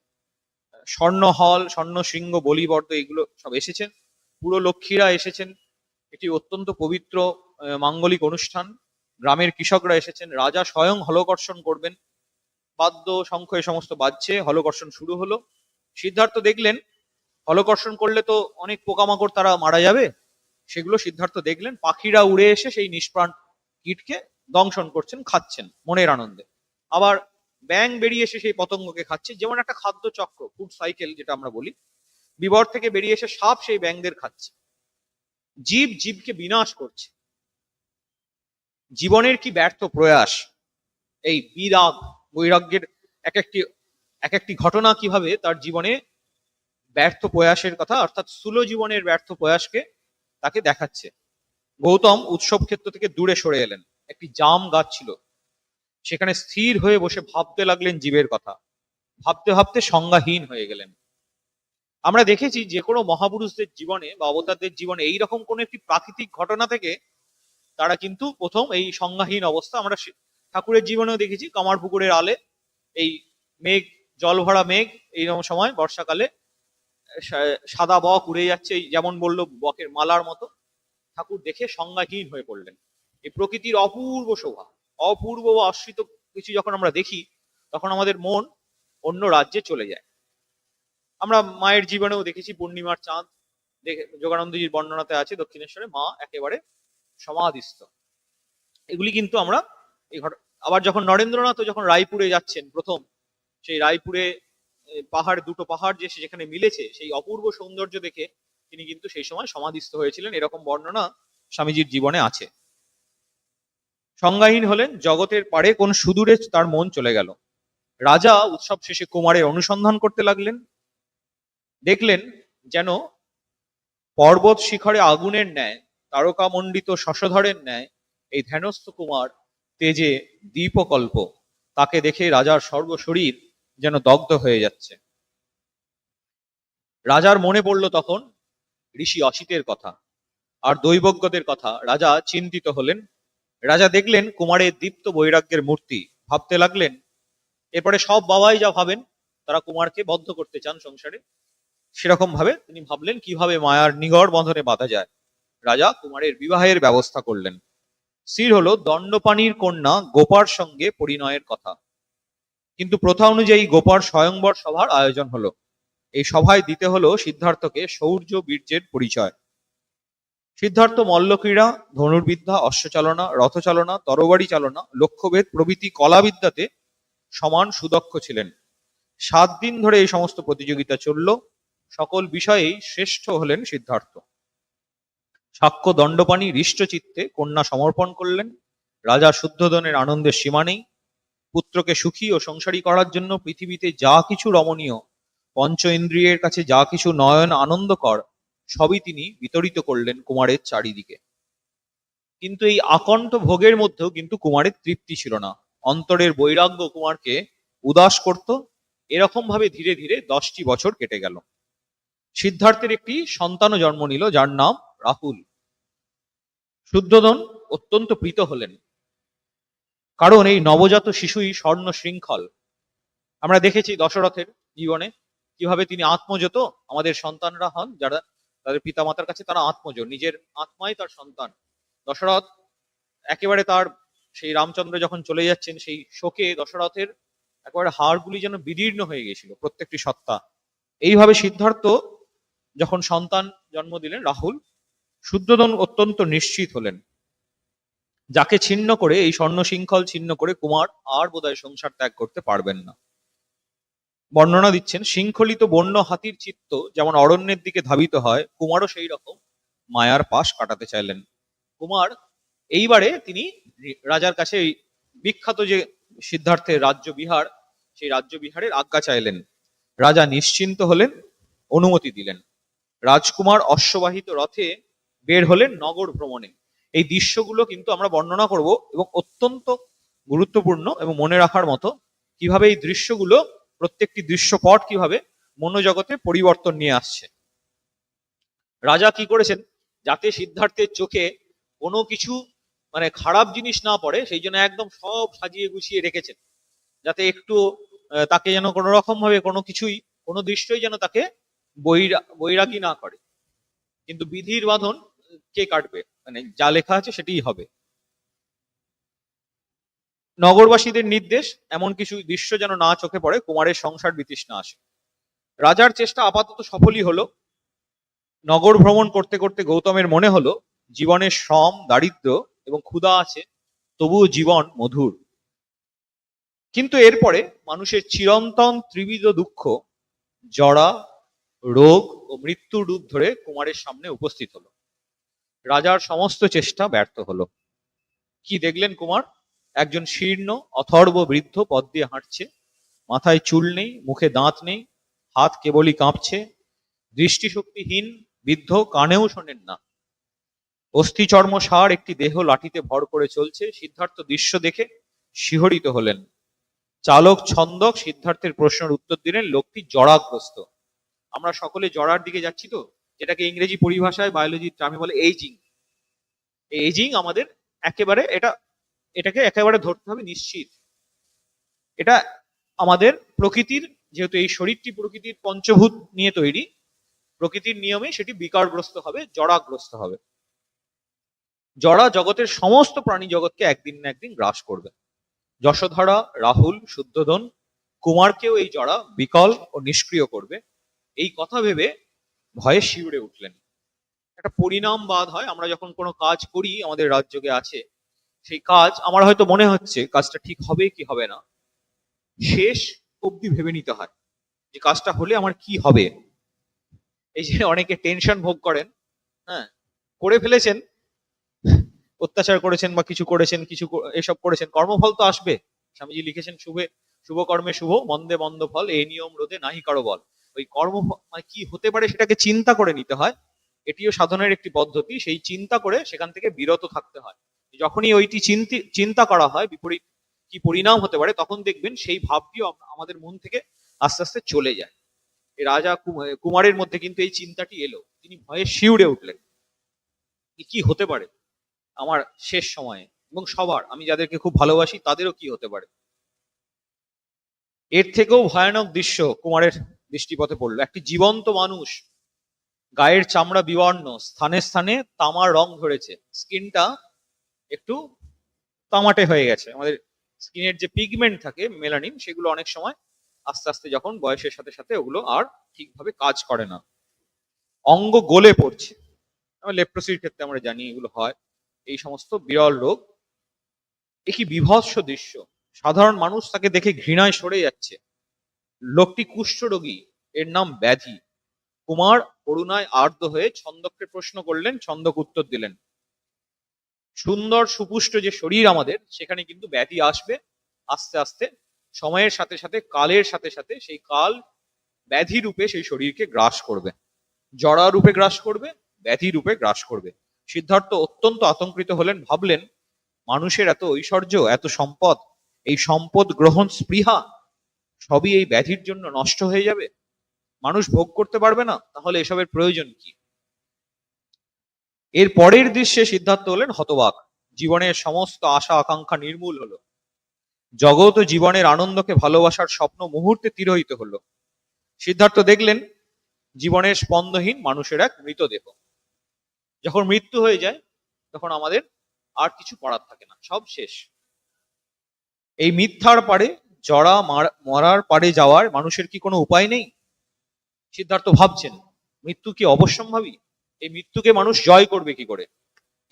স্বর্ণ হল, স্বর্ণ শৃঙ্গ, বলিবর্দ এগুলো সব এসেছেন, পুরো লক্ষ্মীরা এসেছেন। এটি অত্যন্ত পবিত্র মাঙ্গলিক অনুষ্ঠান। গ্রামের কৃষকরা এসেছেন, রাজা স্বয়ং হলকর্ষণ করবেন, বাদ্য শঙ্খ এ সমস্ত বাজছে, হলকর্ষণ শুরু হলো। সিদ্ধার্থ দেখলেন হলকর্ষণ করলে তো অনেক পোকামাকড় তারা মারা যাবে, সেগুলো সিদ্ধার্থ দেখলেন পাখিরা উড়ে এসে সেই নিষ্প্রাণ কীটকে দংশন করছেন, খাচ্ছেন মনের আনন্দে। আবার ব্যাঙ বেরিয়ে এসে সেই পতঙ্গকে খাচ্ছে, যেমন একটা খাদ্য চক্র, ফুড সাইকেল যেটা আমরা বলি। বিবর থেকে বেরিয়ে এসে সাপ সেই ব্যাঙদের খাচ্ছে। জীব জীবকে বিনাশ করছে। জীবনের কি ব্যর্থ প্রয়াস, এই বিরাগ বৈরাগ্যের এক একটি ঘটনা কিভাবে তার জীবনে ব্যর্থ প্রয়াসের কথা, অর্থাৎ স্থূল জীবনের ব্যর্থ প্রয়াসকে তাকে দেখাচ্ছে। গৌতম উৎসব ক্ষেত্র থেকে দূরে সরে এলেন। একটি জাম গাছ ছিল, সেখানে স্থির হয়ে বসে ভাবতে লাগলেন জীবের কথা। ভাবতে ভাবতে সংজ্ঞাহীন হয়ে গেলেন। আমরা দেখেছি যে কোনো মহাপুরুষদের জীবনে বা অবতারদের জীবনে এইরকম কোন একটি প্রাকৃতিক ঘটনা থেকে তারা কিন্তু প্রথম এই সংজ্ঞাহীন অবস্থা। আমরা ঠাকুরের জীবনেও দেখেছি, কামার পুকুরের আলে এই মেঘ, জল ভরা মেঘ, এইরকম সময় বর্ষাকালে সাদা বক উড়ে যাচ্ছে, যেমন বললো বকের মালার মতো। ঠাকুর দেখে সংজ্ঞাহীন হয়ে পড়লেন। এই প্রকৃতির অপূর্ব শোভা, অপূর্ব বা অশ্রিত কিছু যখন আমরা দেখি, তখন আমাদের মন অন্য রাজ্যে চলে যায়। আমরা মায়ের জীবনেও দেখেছি, পূর্ণিমার চাঁদ দেখে যোগানন্দজির বর্ণনাতে আছে, দক্ষিণেশ্বরে মা একেবারে সমাধিস্থ। এগুলি কিন্তু আমরা আবার যখন নরেন্দ্রনাথ যখন রায়পুরে যাচ্ছেন প্রথম, সেই রায়পুরে পাহাড়, দুটো পাহাড় যে যেখানে মিলেছে, সেই অপূর্ব সৌন্দর্য দেখে তিনি কিন্তু সেই সময় সমাধিস্থ হয়েছিলেন, এরকম বর্ণনা স্বামীজির জীবনে আছে। সংজ্ঞাহীন হলেন, জগতের পারে কোন সুদূরে তার মন চলে গেল। রাজা উৎসব শেষে কুমারের অনুসন্ধান করতে লাগলেন। দেখলেন যেন পর্বত শিখরে আগুনের ন্যায়, তারকামণ্ডিত শশধরের ন্যায় এই ধ্যানস্থ কুমার তেজে দীপকল্প। তাকে দেখে রাজার সর্বশরীর যেন দগ্ধ হয়ে যাচ্ছে। রাজার মনে পড়ল তখন ঋষি অসিতের কথা আর দৈবজ্ঞদের কথা। রাজা চিন্তিত হলেন। রাজা দেখলেন কুমারের দীপ্ত বৈরাগ্যের মূর্তি। ভাবতে লাগলেন, এরপরে সব বাবাই যা ভাবেন, তারা কুমারকে বদ্ধ করতে চান সংসারে, সেরকম ভাবে তিনি ভাবলেন কিভাবে মায়ার নিগড় বন্ধনে বাঁধা যায়। রাজা কুমারের বিবাহের ব্যবস্থা করলেন। স্থির হলো দণ্ডপাণির কন্যা গোপার সঙ্গে পরিণয়ের কথা। কিন্তু প্রথা অনুযায়ী গোপার স্বয়ংবর সভার আয়োজন হলো। এই সভায় দিতে হলো সিদ্ধার্থকে শৌর্য বীর্যের পরিচয়। সিদ্ধার্থ মল্লক্রীড়া, ধনুর্বিদ্যা, অশ্বচালনা, রথচালনা, তরবারি চালনা, লক্ষ্যভেদ প্রভৃতি কলাবিদ্যাতে সমান সুদক্ষ ছিলেন। 7 দিন ধরে এই সমস্ত প্রতিযোগিতা চলল। সকল বিষয়েই শ্রেষ্ঠ হলেন সিদ্ধার্থ। সাক্ষ্য দণ্ডপাণি হৃষ্টচিত্তে কন্যা সমর্পণ করলেন। রাজা শুদ্ধোদনের আনন্দের সীমা নেই। পুত্রকে সুখী ও সংসারী করার জন্য পৃথিবীতে যা কিছু রমণীয়, পঞ্চ ইন্দ্রিয়ের কাছে যা কিছু নয়ন আনন্দকর, সবই তিনি বিতরিত করলেন কুমারের চারিদিকে। কিন্তু এই আকণ্ঠ ভোগের মধ্যেও কিন্তু কুমারের তৃপ্তি ছিল না। অন্তরের বৈরাগ্য কুমারকে উদাস করত। এরকম ভাবে ধীরে ধীরে 10টি বছর কেটে গেল। সিদ্ধার্থের একটি সন্তানও জন্ম নিল, যার নাম রাহুল। শুদ্ধোদন অত্যন্ত প্রীত হলেন, কারণ এই নবজাত শিশুই স্বর্ণ শৃঙ্খল। আমরা দেখেছি দশরথের জীবনে কিভাবে তিনি আত্মজ। তো আমাদের সন্তানরা হন যারা তাদের পিতামাতার কাছে, তারা আত্মজ, নিজের আত্মাই তার সন্তান। দশরথ একেবারে তার সেই রামচন্দ্র যখন চলে যাচ্ছেন, সেই শোকে দশরথের একেবারে হাড়গুলি যেন বিদীর্ণ হয়ে গেছিল, প্রত্যেকটি সত্তা। এইভাবে সিদ্ধার্থ যখন সন্তান জন্ম দিলেন রাহুল, শুদ্ধোদন অত্যন্ত নিশ্চিত হলেন, যাকে ছিন্ন করে, এই স্বর্ণ শৃঙ্খল ছিন্ন করে কুমার আর বোধহয় সংসার ত্যাগ করতে পারবেন না। বর্ণনা দিচ্ছেন, শৃঙ্খলিত বন্য হাতির চিত্ত যেমন অরণ্যের দিকে ধাবিত হয়, কুমারও সেই রকম মায়ার পাশ কাটাতে চাইলেন। কুমার এইবারে তিনি রাজার কাছে এই বিখ্যাত যে সিদ্ধার্থের রাজ্য বিহার, সেই রাজ্য বিহারের আজ্ঞা চাইলেন। রাজা নিশ্চিন্ত হলেন, অনুমতি দিলেন। রাজকুমার অশ্ববাহিত রথে বের হলেন নগর ভ্রমণে। এই দৃশ্যগুলো কিন্তু আমরা বর্ণনা করব, এবং অত্যন্ত গুরুত্বপূর্ণ এবং মনে রাখার মতো, কিভাবে এই দৃশ্যগুলো, প্রত্যেকটি দৃশ্যপট কিভাবে মনোজগতে পরিবর্তন নিয়ে আসছে। রাজা কি করেছেন, যাতে সিদ্ধার্থের চোখে কোনো কিছু মানে খারাপ জিনিস না পড়ে, সেই জন্য একদম সব সাজিয়ে গুছিয়ে রেখেছেন, যাতে একটু তাকে যেন কোনো রকম ভাবে কোনো কিছুই, কোনো দৃশ্যই যেন তাকে বৈরাগী না করে। কিন্তু বিধির বাঁধন কে কাটবে, মানে যা লেখা আছে সেটাই হবে। নগরবাসীদের নির্দেশ, এমন কিছু দৃশ্য যেন না চোখে পড়ে কুমারের সংসার বিতৃষ্ণা আসে। রাজার চেষ্টা আপাতত সফলই হলো। নগর ভ্রমণ করতে করতে গৌতমের মনে হলো জীবনের শ্রম, দারিদ্র্য এবং ক্ষুধা আছে, তবুও জীবন মধুর। কিন্তু এরপরে মানুষের চিরন্তন ত্রিবিধ দুঃখ, জরা, রোগ ও মৃত্যুর রূপ ধরে কুমারের সামনে উপস্থিত হলো। রাজার সমস্ত চেষ্টা ব্যর্থ হলো। কি দেখলেন কুমার? একজন শীর্ণ অথর্ব বৃদ্ধ পথ দিয়ে হাঁটছে, মাথায় চুল নেই, মুখে দাঁত নেই, হাত কেবলই কাঁপছে, দৃষ্টিশক্তিহীন বৃদ্ধ, কানেও শোনেন না। অস্থি চর্ম সার একটি দেহ লাঠিতে ভর করে চলছে। সিদ্ধার্থ দৃশ্য দেখে শিহরিত হলেন। চালক ছন্দক সিদ্ধার্থের প্রশ্নের উত্তর দিলেন, লোকটি জরাগ্রস্ত। আমরা সকলে জরার দিকে যাচ্ছি তো, যেটাকে ইংরেজি পরিভাষায় বায়োলজির টার্মে বলে এইজিং। এই এইজিং আমাদের একেবারে এটাকে একেবারে ধরতে হবে নিশ্চিত। এটা আমাদের প্রকৃতির, যেহেতু এই শরীরটি প্রকৃতির পঞ্চভূত নিয়ে তৈরি, প্রকৃতির নিয়মে সেটি বিকারগ্রস্ত হবে, জরাগ্রস্ত হবে। জরা জগতের সমস্ত প্রাণী জগৎকে একদিন না একদিন গ্রাস করবে। যশোধরা, রাহুল, শুদ্ধোধন, কুমারকেও এই জরা বিকল ও নিষ্ক্রিয় করবে। এই কথা ভেবে ভয়ে শিউরে উঠলেন। একটা পরিণামবাদ হয়, আমরা যখন কোনো কাজ করি, আমাদের রাজযোগে আছে, সেই কাজ আমার হয়তো মনে হচ্ছে কাজটা ঠিক হবে কি হবে না, শেষ অবধি ভেবে নিতে হয় যে কাজটা হলে আমার কি হবে। এই যে অনেকে টেনশন ভোগ করেন, হ্যাঁ, করে ফেলেছেন, অত্যাচার করেছেন বা কিছু করেছেন, এসব করেছেন, কর্মফল তো আসবে। স্বামীজি লিখেছেন, শুভ কর্মে শুভ, মন্দে মন্দ ফল, এই নিয়ম রোধে নাহি কারো বল। ওই কর্ম মানে কি হতে পারে সেটাকে চিন্তা করে নিতে হয়, এটিও সাধনের একটি পদ্ধতি। সেই চিন্তা করে সেখান থেকে বিরত থাকতে হয়। যখনই ওইটি চিন্তা করা হয় বিপরীত কি পরিণাম হতে পারে, তখন দেখবেন সেই ভাবটিও আমাদের মন থেকে আস্তে আস্তে চলে যায়। এই রাজা কুমারের মধ্যে কিন্তু এই চিন্তাটি এলো, তিনি ভয়ে শিউরে উঠলেন, কি হতে পারে আমার শেষ সময়ে, এবং সবার, আমি যাদেরকে খুব ভালোবাসি তাদেরও কি হতে পারে। এর থেকেও ভয়ানক দৃশ্য কুমারের দৃষ্টিপথে পড়লো। একটি জীবন্ত মানুষ, গায়ের চামড়া বিবর্ণ, স্থানে স্থানে তামার রং ধরেছে, স্কিনটা একটু তামাটে হয়ে গেছে। আমাদের স্কিনের যে পিগমেন্ট থাকে, মেলানিন, সেগুলো অনেক সময় আস্তে আস্তে যখন বয়সের সাথে সাথে ওগুলো আর ঠিকভাবে কাজ করে না। অঙ্গ গলে পড়ছে, লেপ্রোসির ক্ষেত্রে আমরা জানি এগুলো হয়, এই সমস্ত বিরল রোগ। এ কি বিভৎস দৃশ্য! সাধারণ মানুষ তাকে দেখে ঘৃণায় সরে যাচ্ছে। লোকটি কুষ্ঠরোগী, এর নাম ব্যাধি। কুমার করুণায় আর্দ্র হয়ে ছন্দককে প্রশ্ন করলেন, ছন্দক উত্তর দিলেন, সুন্দর সুপুষ্ট যে শরীর আমাদের, সেখানে কিন্তু ব্যাধি আসবে আস্তে আস্তে, সময়ের সাথে সাথে, কালের সাথে সাথে সেই কাল ব্যাধি রূপে সেই শরীরকে গ্রাস করবে, জরা রূপে গ্রাস করবে, ব্যাধি রূপে গ্রাস করবে। সিদ্ধার্থ অত্যন্ত আতঙ্কিত হলেন, ভাবলেন, মানুষের এত ঐশ্বর্য, এত সম্পদ, এই সম্পদ গ্রহণ স্পৃহা সবই এই ব্যাধির জন্য নষ্ট হয়ে যাবে, মানুষ ভোগ করতে পারবে না, তাহলে এসবের প্রয়োজন কি? এর পরের দৃশ্যে সিদ্ধার্থ হলেন হতবাক। জীবনের সমস্ত আশা আকাঙ্ক্ষা নির্মূল হলো। জগৎ ও জীবনের আনন্দকে ভালোবাসার স্বপ্ন মুহূর্তে তিরোহিত হলো। সিদ্ধার্থ দেখলেন জীবনের স্পন্দহীন মানুষের এক মৃতদেহ। যখন মৃত্যু হয়ে যায় তখন আমাদের আর কিছু করার থাকে না, সব শেষ। এই মিথ্যার পারে, জরা মরার পারে যাওয়ার মানুষের কি কোনো উপায় নেই? সিদ্ধার্থ ভাবছেন, মৃত্যু কি অবশ্যম্ভাবী? এই মৃত্যুকে মানুষ জয় করবে কি করে?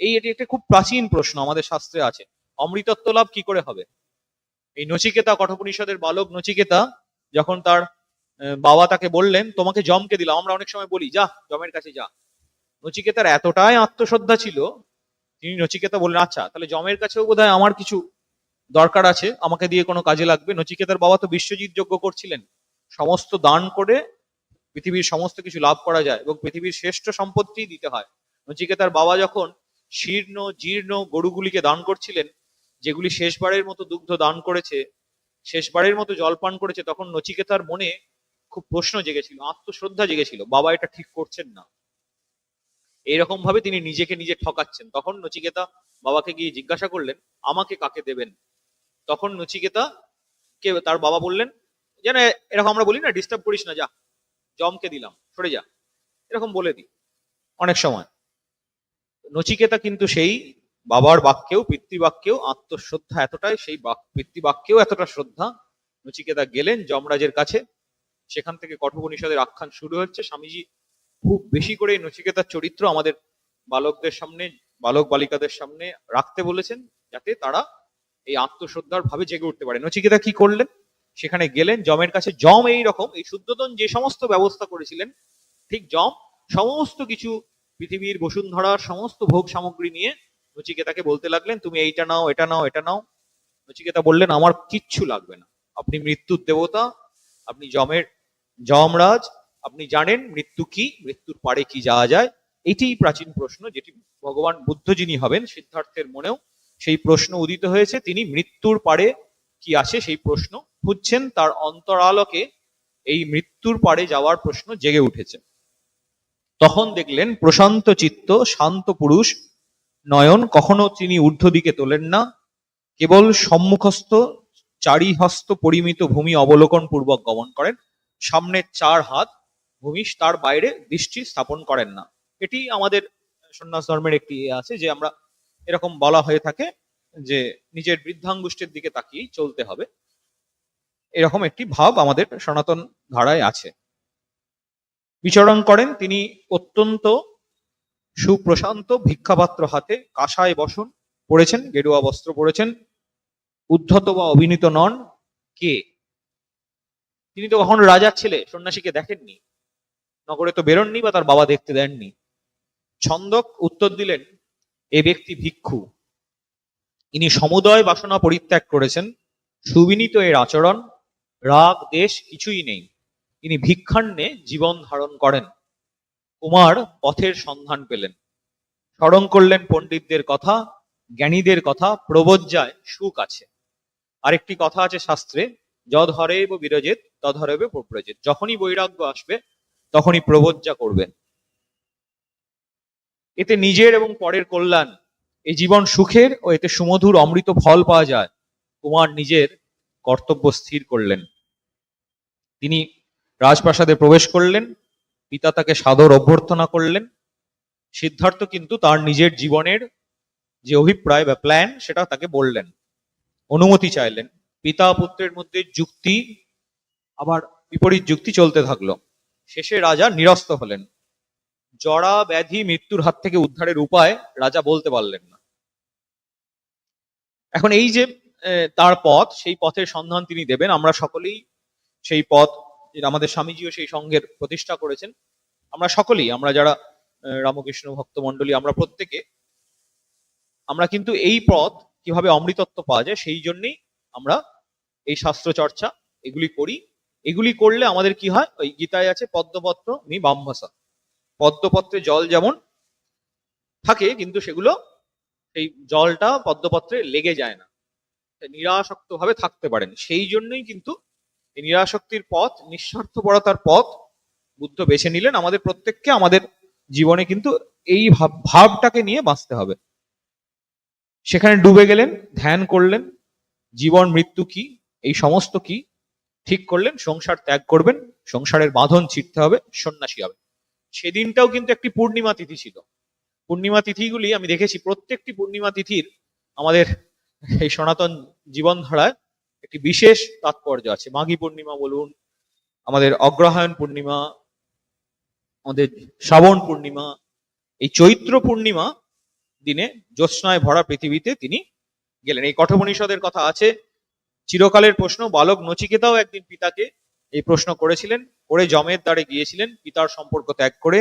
এটি একটা খুব প্রাচীন প্রশ্ন, আমাদের শাস্ত্রে আছে। অমৃতত্ব লাভ কি করে হবে? এই নচিকেতা, কঠোপনিষদের বালক নচিকেতা, যখন তার বাবা তাকে বললেন, তোমাকে যমকে দিলাম, আমরা অনেক সময় বলি যা যমের কাছে যা, নচিকেতার এতটাই আত্মশ্রদ্ধা ছিল, তিনি নচিকেতা বললেন, আচ্ছা তাহলে যমের কাছেও বোধহয় আমার কিছু দরকার আছে, আমাকে দিয়ে কোনো কাজে লাগবে। নচিকেতার বাবা তো বিশ্বজিৎ যজ্ঞ করছিলেন, সমস্ত দান করে পৃথিবীর সমস্ত কিছু লাভ করা যায় এবং পৃথিবীর শ্রেষ্ঠ সম্পত্তি দিতে হয়। নচিকেতার বাবা যখন শীর্ণ জীর্ণ গরুগুলিকে দান করছিলেন, যেগুলি শেষবারের মতো দুগ্ধ দান করেছে, শেষবারের মতো জলপান করেছে, তখন নচিকেতার মনে খুব প্রশ্ন জেগেছিল, আত্মশ্রদ্ধা জেগেছিল, বাবা এটা ঠিক করছেন না। এইরকম ভাবে তিনি নিজেকে নিজে ঠকাচ্ছেন। তখন নচিকেতা বাবাকে গিয়ে জিজ্ঞাসা করলেন, আমাকে কাকে দেবেন? তখন নচিকেতা কে তার বাবা বললেন, যেন এরকম আমরা বলি না, ডিস্টার্ব করিস না, যা, জমকে দিলাম, সরে যা, এরকম বলে দিই অনেক সময়। নচিকেতা কিন্তু সেই বাবার বাক্যেও, পিতৃবাক্যেও আত্মশ্রদ্ধা এতটাই, সেই পিতৃবাক্যেও এতটা শ্রদ্ধা, নচিকেতা গেলেন যমরাজের কাছে। সেখান থেকে কঠোপনিষদের আখ্যান শুরু হচ্ছে। স্বামীজি খুব বেশি করে নচিকেতার চরিত্র আমাদের বালকদের সামনে, বালক বালিকাদের সামনে রাখতে বলেছেন, যাতে তারা এই আত্মশ্রদ্ধার ভাবে জেগে উঠতে পারে। নচিকেতা কি করলেন? সেখানে গেলেন যমের কাছে। যম এই রকম, এই শুদ্ধোদন যে সমস্ত ব্যবস্থা করেছিলেন, ঠিক যম সমস্ত কিছু, পৃথিবীর বসুন্ধরার সমস্ত ভোগ সামগ্রী নিয়ে নচিকেতাকে বলতে লাগলেন, তুমি এইটা নাও, এটা নাও, এটা নাও। নচিকেতা বললেন, আমার কিচ্ছু লাগবে না, আপনি মৃত্যুর দেবতা, আপনি যমরাজ, আপনি জানেন মৃত্যু কি, মৃত্যুর পারে কি যাওয়া যায়। এটিই প্রাচীন প্রশ্ন, যেটি ভগবান বুদ্ধ যিনি হবেন, সিদ্ধার্থের মনেও সেই প্রশ্ন উদিত হয়েছে। তিনি মৃত্যুর পারে কি আছে সেই প্রশ্ন খুঁজছেন, তার অন্তরালোকে এই মৃত্যুর পারে যাওয়ার প্রশ্ন জেগে উঠেছে। তখন দেখলেন প্রশান্ত চিত্ত, শান্ত পুরুষ নয়ন, কখনো তিনি ঊর্ধ্ব দিকে তোলেন না, কেবল সম্মুখস্থ চারিহস্ত পরিমিত ভূমি অবলোকন পূর্বক গমন করেন। সামনে 4 হাত ভূমি, তার বাইরে দৃষ্টি স্থাপন করেন না। এটি আমাদের সন্ন্যাস ধর্মের একটি আছে, যে আমরা এরকম বলা হয়ে থাকে যে নিজের বৃদ্ধাঙ্গুষ্ঠের দিকে তাকিয়েই চলতে হবে। এরকম একটি ভাব আমাদের সনাতন ধারায় আছে। বিচরণ করেন তিনি অত্যন্ত সুপ্রশান্ত, ভিক্ষাপাত্র হাতে, কাঁসায় বসন পড়েছেন, গেরুয়া বস্ত্র পড়েছেন, উদ্ধত বা অভিনীত নন। কে? তিনি তো কখনো রাজার ছেলে, সন্ন্যাসীকে দেখেননি, নগরে তো বেরোননি, বা তার বাবা দেখতে দেননি। ছন্দক উত্তর দিলেন, এ ব্যক্তি ভিক্ষু, ইনি সমুদয় বাসনা পরিত্যাগ করেছেন, সুবিনীত এর আচরণ, রাগ দেশ কিছুই নেই, ইনি ভিক্ষান্নে জীবন ধারণ করেন। কুমার পথের সন্ধান পেলেন, স্মরণ করলেন পণ্ডিতদের কথা, জ্ঞানীদের কথা, প্রবজ্জায় সুখ আছে। আরেকটি কথা আছে শাস্ত্রে, যদ হরেব বিরজেত তদ হরেবে প্রব্রজেত, যখনই বৈরাগ্য আসবে তখনই প্রবজ্জা করবেন। এতে নিজের এবং পরের কল্যাণ, এই জীবন সুখের ও এতে সুমধুর অমৃত ফল পাওয়া যায়। কুমার নিজের কর্তব্য স্থির করলেন। তিনি রাজপ্রাসাদে প্রবেশ করলেন, পিতা তাকে সাদর অভ্যর্থনা করলেন। সিদ্ধার্থ কিন্তু তার নিজের জীবনের যে অভিপ্রায় বা প্ল্যান, সেটা তাকে বললেন, অনুমতি চাইলেন। পিতা পুত্রের মধ্যে যুক্তি, আবার বিপরীত যুক্তি চলতে থাকলো। শেষে রাজা নিরস্ত হলেন। জরা ব্যাধি মৃত্যুর হাত থেকে উদ্ধারের উপায় রাজা বলতে পারলেন না। এখন এই যে তার পথ, সেই পথের সন্ধান তিনি দেবেন। আমরা সকলেই সেই পথ, আমাদের স্বামীজিও সেই সংঘের প্রতিষ্ঠা করেছেন, আমরা সকলেই, আমরা যারা রামকৃষ্ণ ভক্ত মন্ডলী, আমরা প্রত্যেকে, আমরা কিন্তু এই পথ কিভাবে অমৃতত্ব পাওয়া যায় সেই জন্যই আমরা এই শাস্ত্র চর্চা এগুলি করি। এগুলি করলে আমাদের কি হয়, ওই গীতায় আছে পদ্মপত্র মি বাম্ভাসা, পদ্মপত্রে জল যেমন থাকে, কিন্তু সেগুলো, সেই জলটা পদ্মপত্রে লেগে যায় না, নিরাসক্ত ভাবে থাকতে পারেন। সেই জন্যই কিন্তু এই নিরাসক্তির পথ, নিঃস্বার্থপরতার পথ বুদ্ধ বেছে নিলেন। আমাদের প্রত্যেককে আমাদের জীবনে কিন্তু এই ভাবটাকে নিয়ে বাঁচতে হবে। সেখানে ডুবে গেলেন, ধ্যান করলেন, জীবন মৃত্যু কি, এই সমস্ত কি ঠিক করলেন। সংসার ত্যাগ করবেন, সংসারের বাঁধন ছিঁড়তে হবে, সন্ন্যাসী হবে। সেদিনটাও কিন্তু একটি পূর্ণিমা তিথি ছিল। পূর্ণিমা তিথিগুলি আমি দেখেছি, প্রত্যেকটি পূর্ণিমা তিথির আমাদের এই সনাতন জীবনধারায় একটি বিশেষ তাৎপর্য আছে। মাঘী পূর্ণিমা বলুন, আমাদের অগ্রহায়ণ পূর্ণিমা, আমাদের শ্রাবণ পূর্ণিমা, এই চৈত্র পূর্ণিমা দিনে জ্যোৎস্নায় ভরা পৃথিবীতে তিনি গেলেন। এই কঠোপনিষদের কথা আছে, চিরকালের প্রশ্ন। বালক নচিকেতাও একদিন পিতাকে এই প্রশ্ন করেছিলেন, করে যমের দ্বারে গিয়েছিলেন পিতার সম্পর্ক ত্যাগ করে।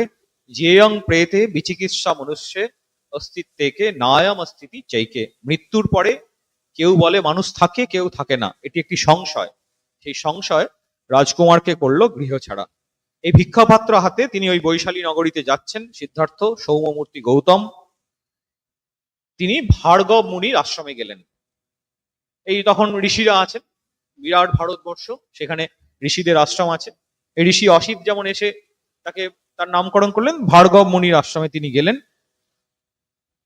যেয়ং প্রেতে বিচিকিৎসা মনুষ্যে অস্তিত্বকে নায়াম অস্তিতি চাইকে, মৃত্যুর পরে কেউ বলে মানুষ থাকে, কেউ থাকে না, এটি একটি সংশয়। সেই সংশয় রাজকুমারকে করলো গৃহ ছাড়া। এই ভিক্ষাপাত্র হাতে তিনি ওই বৈশালী নগরীতে যাচ্ছেন। সিদ্ধার্থ, সৌম্যমূর্তি গৌতম, তিনি ভার্গব মুনির আশ্রমে গেলেন। এই তখন ঋষিরা আছেন, বিরাট ভারতবর্ষ, সেখানে ঋষিদের আশ্রম আছে। এই ঋষি অসিত যেমন এসে তাকে তার নামকরণ করলেন, ভার্গব মুনির আশ্রমে তিনি গেলেন।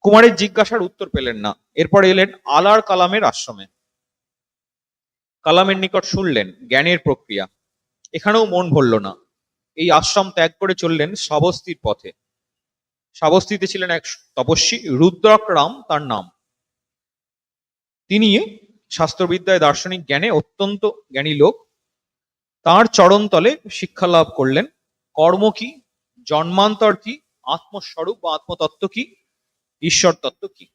কুমারের জিজ্ঞাসার উত্তর পেলেন না। এরপর এলেন আলার কালামের আশ্রমে। কালামের নিকট শুনলেন জ্ঞানের প্রক্রিয়া। এখানেও মন ভরল না। এই আশ্রম ত্যাগ করে চললেন শ্রাবস্তীর পথে। শ্রাবস্তীতে ছিলেন এক তপস্বী, রুদ্রক রাম তার নাম। তিনি শাস্ত্রবিদ্যায় দার্শনিক জ্ঞানে অত্যন্ত জ্ঞানী লোক। তার চরণতলে শিক্ষা লাভ করলেন কর্ম কি, জন্মান্তর কি, আত্মস্বরূপ বা আত্মতত্ত্ব কি, ঈশ্বর তত্ত্ব কি,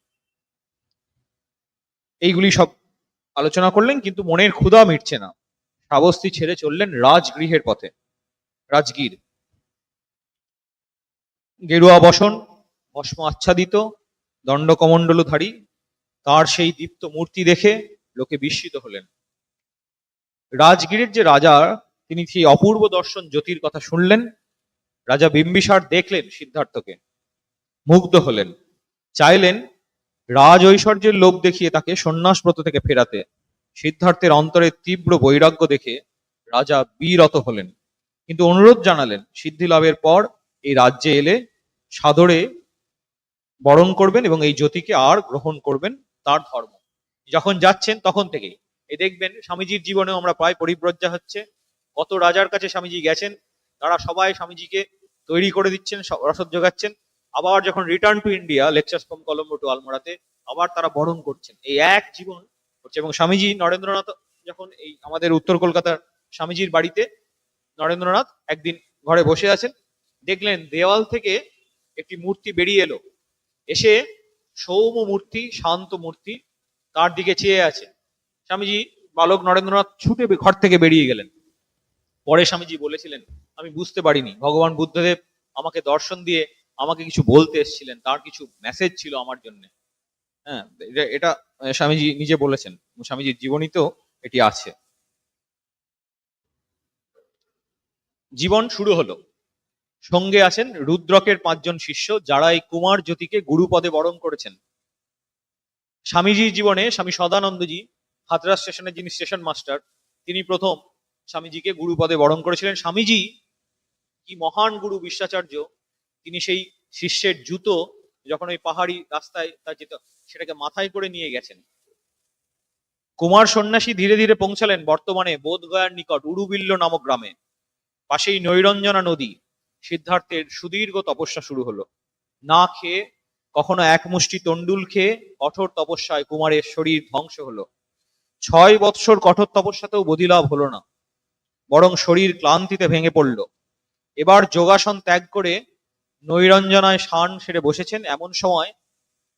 এইগুলি সব আলোচনা করলেন। কিন্তু মনের ক্ষুধা মিটছে না। শ্রাবস্তী ছেড়ে চললেন রাজগৃহের পথে। রাজগীর, গেরুয়া বসন, ভস্ম আচ্ছাদিত, দণ্ডকমণ্ডলধারী তার সেই দীপ্ত মূর্তি দেখে লোকে বিস্মিত হলেন। রাজগীরের যে রাজা, তিনি সেই অপূর্ব দর্শন জ্যোতির কথা শুনলেন। রাজা বিম্বিসার দেখলেন সিদ্ধার্থকে, মুগ্ধ হলেন, চাইলেন রাজ ঐশ্বর্যের লোভ দেখিয়ে তাকে সন্ন্যাসব্রত থেকে ফেরাতে। সিদ্ধার্থের অন্তরে তীব্র বৈরাগ্য দেখে রাজা বিরত হলেন, কিন্তু অনুরোধ জানালেন সিদ্ধি লাভের পর এই রাজ্যে এলে সাদরে বরণ করবেন এবং এই জ্যোতিকে আর গ্রহণ করবেন তার ধর্ম। যখন যাচ্ছেন তখন থেকেই এই দেখবেন স্বামীজির জীবনেও আমরা প্রায় পরিব্রজ্যা হচ্ছে। কত রাজার কাছে স্বামীজি গেছেন, তারা সবাই স্বামীজিকে তৈরি করে দিচ্ছেন, রসদ যোগাচ্ছেন। আবার যখন return to India, lectures from Colombo to আলমোড়াতে, আবার তারা বরণ করছেন। এই এক জীবন করছে। এবং স্বামীজি নরেন্দ্রনাথ যখন এই আমাদের উত্তর কলকাতার স্বামীজির বাড়িতে নরেন্দ্রনাথ একদিন ঘরে বসে আছেন, দেখলেন দেওয়াল থেকে একটি মূর্তি বেরিয়ে এলো, এসে সৌম্য মূর্তি, শান্ত মূর্তি তার দিকে চেয়ে আছে। স্বামীজি বালক নরেন্দ্রনাথ ছুটে ঘর থেকে বেরিয়ে গেলেন। পরে স্বামীজি বলেছিলেন, আমি বুঝতে পারিনি ভগবান বুদ্ধদেব আমাকে দর্শন দিয়ে আমাকে কিছু বলতে এসেছিলেন, তার কিছু মেসেজ ছিল আমার জন্য। হ্যাঁ, এটা স্বামীজি নিজে বলেছেন, স্বামীজির জীবনীতেও এটি আছে। জীবন শুরু হলো। সঙ্গে আছেন রুদ্রকের 5 জন শিষ্য, যারা এই কুমার জ্যোতিকে গুরুপদে বরণ করেছেন। স্বামীজির জীবনে স্বামী সদানন্দজি, হাতড়া স্টেশনের যিনি স্টেশন মাস্টার, তিনি প্রথম স্বামীজিকে গুরুপদে বরণ করেছিলেন। স্বামীজি কি মহান গুরু বিশ্বাচার্য, তিনি সেই শিষ্যের জুতো যখন ওই পাহাড়ি রাস্তায় তার যেত, সেটাকে মাথায় করে নিয়ে গেছেন। কুমার সন্ন্যাসী ধীরে ধীরে পৌঁছালেন বর্তমানে বোধগয়ার নিকট উরুবিল্ল নামক গ্রামে। পাশেই নৈরঞ্জনা নদী। সিদ্ধার্থের সুদীর্ঘ তপস্যা শুরু হলো। না খেয়ে, কখনো এক মুষ্টি তন্ডুল খেয়ে কঠোর তপস্যায় কুমারের শরীর ধ্বংস হলো। 6 বৎসর কঠোর তপস্যাতেও বোধিলাভ হলো না, বরং শরীর ক্লান্তিতে ভেঙে পড়ল। এবার যোগাসন ত্যাগ করে নৈরঞ্জনায় স্নান সেরে বসেছেন। এমন সময়